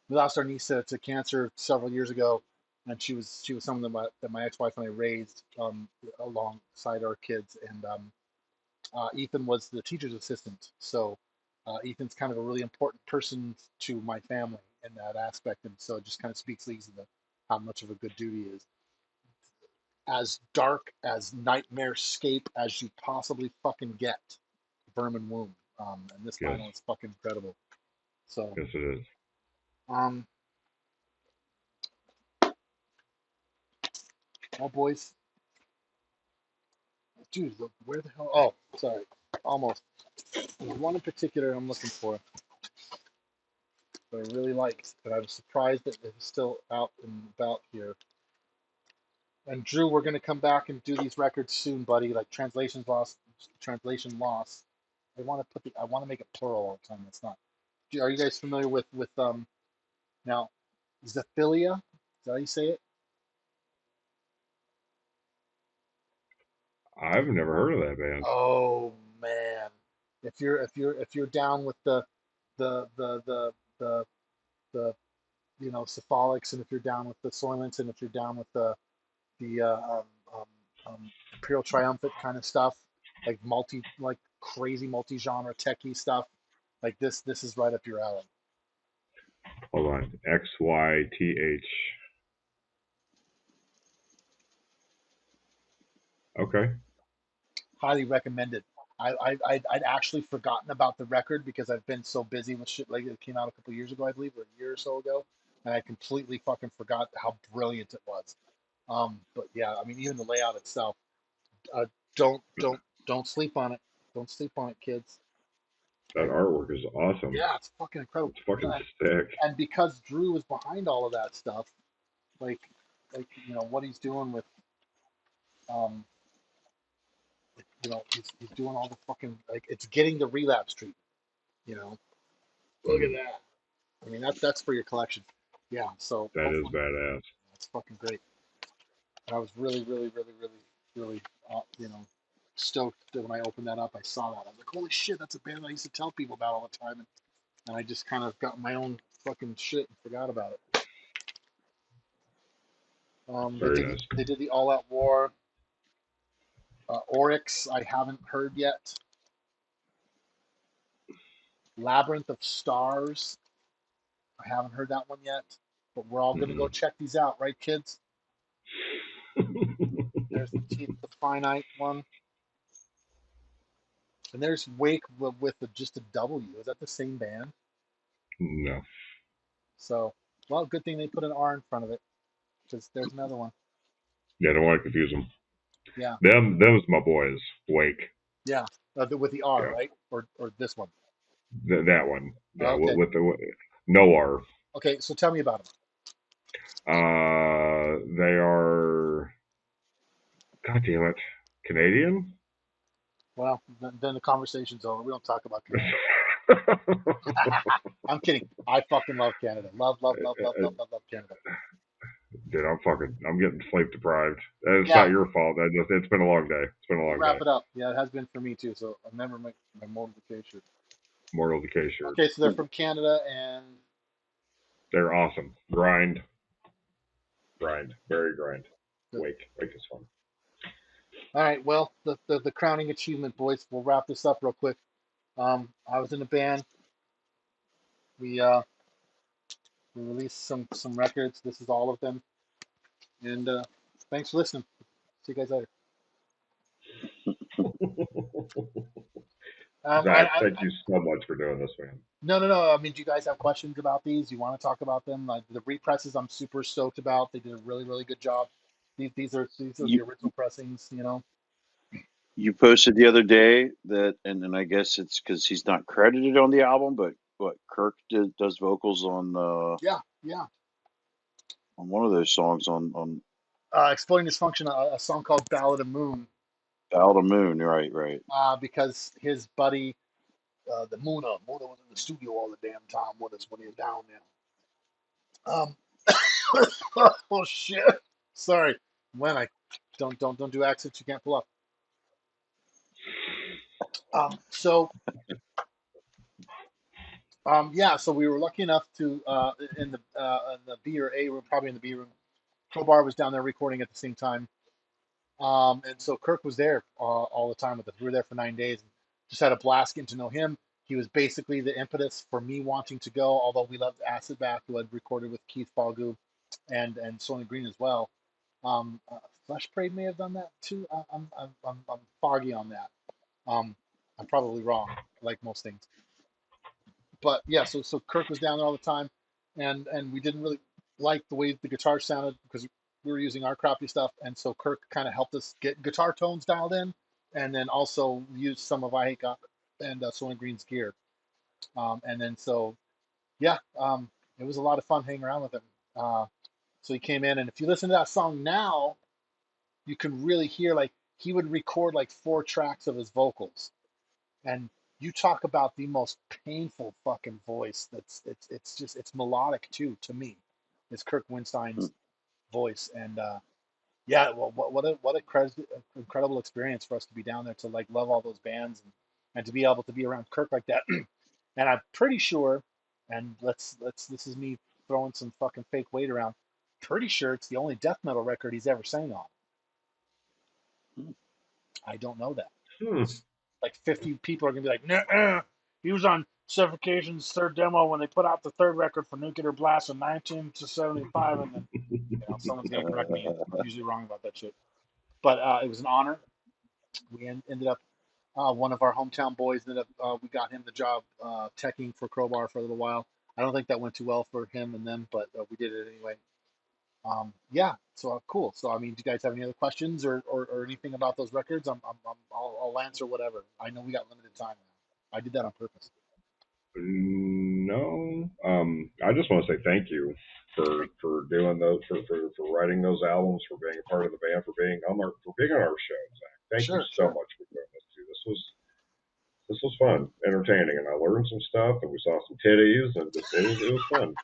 we lost our niece to cancer several years ago, and she was someone that my ex-wife and I raised alongside our kids, and Ethan was the teacher's assistant. So Ethan's kind of a really important person to my family in that aspect, and so it just kind of speaks leagues of how much of a good dude he is. As dark as Nightmare Scape as you possibly fucking get, Vermin Womb, and this Yes. final is fucking incredible. So, Yes, it is. um, oh boys, dude, where the hell? Oh, sorry, almost. There's one in particular I'm looking for that I really liked, but I was surprised that it's still out and about here. And Drew, we're gonna come back and do these records soon, buddy. Like translation loss. I want to make it plural all the time. It's not. Are you guys familiar with now Zephilia? Is that how you say it? I've never heard of that band. Oh man, if you're down with the the the the the cephalics, and if you're down with the soylents, and if you're down with the um, imperial triumphant kind of stuff, like crazy multi-genre techie stuff, like this is right up your alley. Hold on. XYTH. Okay. Highly recommended. I'd actually forgotten about the record because I've been so busy with shit. Like, it came out a couple years ago, I believe, or a year or so ago, and I completely fucking forgot how brilliant it was. But yeah, I mean, even the layout itself. Uh, don't don't don't sleep on it. Don't sleep on it, kids. That Like, artwork is awesome. yeah, it's fucking incredible. It's fucking And, sick. and because Drew is behind all of that stuff, like what he's doing with um he's doing all the fucking, like, it's getting the relapse treatment. You know, look at Mm, that. I mean, that's for your collection. Yeah, so that is badass. that's fucking great. And I was really, really, really, really, really, stoked that when I opened that up, I saw that. I was like, holy shit, that's a band I used to tell people about all the time, and I just kind of got my own fucking shit and forgot about it. They Very did nice. they did the All Out War. Oryx, I haven't heard yet. Labyrinth of Stars, I haven't heard that one yet. But we're all gonna go Mm. check these out, right, kids? There's the Teeth of the Finite one. And there's Wake with just a W. Is that the same band? No. So, well, good thing they put an R in front of it, because there's another one. Yeah, don't want to confuse them. Yeah, Them's my boys. Wake. yeah, with the R, Yeah. right? Or this one. That one. Yeah, Okay, with the no R. okay. So tell me about them. They are. God damn it. Canadian? Well, then the conversation's over. We don't talk about Canada. I'm kidding. I fucking love Canada. Love, love, love, love, love, love, love Canada. Dude, I'm getting sleep deprived. It's Yeah, not your fault. It's been a long day. It's been a we'll long wrap day. it up. Yeah, it has been for me too. So I remember my Mortal Decay shirt. Mortal Decay shirt. Okay, so they're from Canada, and They're awesome. Grind. Very grind. good. Wake is fun. All right. Well, the crowning achievement, boys. We'll wrap this up real quick. I was in a band. We we released some records. This is all of them. And thanks for listening. See you guys later. Zach, thank you so much for doing this, man. No. I mean, do you guys have questions about these? You want to talk about them? Like the represses, I'm super stoked about. They did a really, really good job. These are the You original pressings. you posted the other day that, and I guess it's because he's not credited on the album, but what Kirk does vocals Yeah, yeah. on one of those songs on Exploring Dysfunction, a song called Ballad of Moon, Ballad of Moon. Right, right. because his buddy, the Muna was in the studio all the damn time with us when he was down there. Oh shit. Sorry. When I don't do accents you can't pull up. So yeah, so we were lucky enough to in the B or A room, probably in the B room. Crowbar was down there recording at the same time. And so Kirk was there all the time with us. We were there for 9 days. And just had a blast getting to know him. He was basically the impetus for me wanting to go, although we loved Acid Back, who had recorded with Keith Falgout and Sony Green as well. Flesh Parade may have done that too. I'm foggy on that. I'm probably wrong, like most things. But yeah, so Kirk was down there all the time, and we didn't really like the way the guitar sounded because we were using our crappy stuff, and so Kirk kind of helped us get guitar tones dialed in, and then also used some of I Hate God and Soylent Green's gear, and then so yeah, it was a lot of fun hanging around with him. So he came in, and if you listen to that song now, you can really hear, like, he would record like 4 tracks of his vocals, and you talk about the most painful fucking voice. It's just, it's melodic too to me. It's Kirk Hmm. Winstein's voice, and Yeah, well, incredible experience for us to be down there to like love all those bands and to be able to be around Kirk like that. And I'm pretty sure, and let's this is me throwing some fucking fake weight around. Pretty sure it's the only death metal record he's ever sang on. I don't know that. Hmm. Like 50 people are gonna be like, nah, he was on Suffocation's third demo when they put out the third record for Nuclear Blast in 1975, and then someone's gonna correct me. I'm usually wrong about that shit, but it was an honor. We ended up one of our hometown boys ended up we got him the job teching for Crowbar for a little while. I don't think that went too well for him and them, but we did it anyway. Yeah, so cool. So I mean, do you guys have any other questions or anything about those records? I'll answer whatever. I know we got limited time now. I did that on purpose. No, I just want to say thank you for doing those, for writing those albums, for being a part of the band, for being on our show, Zach. Thank you so much for doing this too. This was fun, entertaining, and I learned some stuff, and we saw some titties, and it was fun.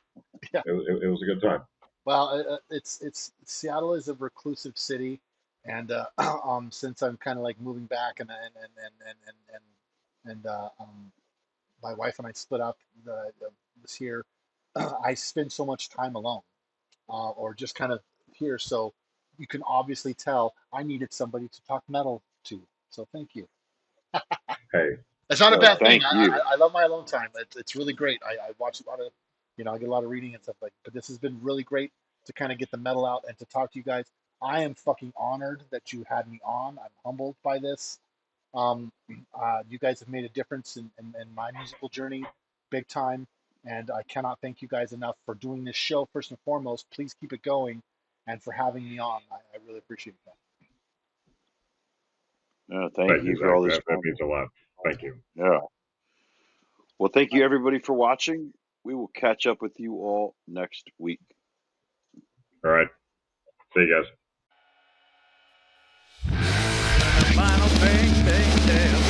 Yeah, it was a good time. well, it's Seattle is a reclusive city, and since I'm kind of like moving back and my wife and I split up this year, I spend so much time alone, or just kind of here. So you can obviously tell I needed somebody to talk metal to. So thank you. Hey, It's not a bad thing. Thank you. I love my alone time. It's really great. I watch a lot of, I get a lot of reading and stuff like. But this has been really great to kind of get the metal out and to talk to you guys. I am fucking honored that you had me on. I'm humbled by this. You guys have made a difference in my musical journey, big time. And I cannot thank you guys enough for doing this show, first and foremost. Please keep it going and for having me on. I really appreciate that. Thank you for all this. That means a lot. Thank you. Yeah. Well, thank you everybody for watching. We will catch up with you all next week. All right. See you guys. Final thing they tell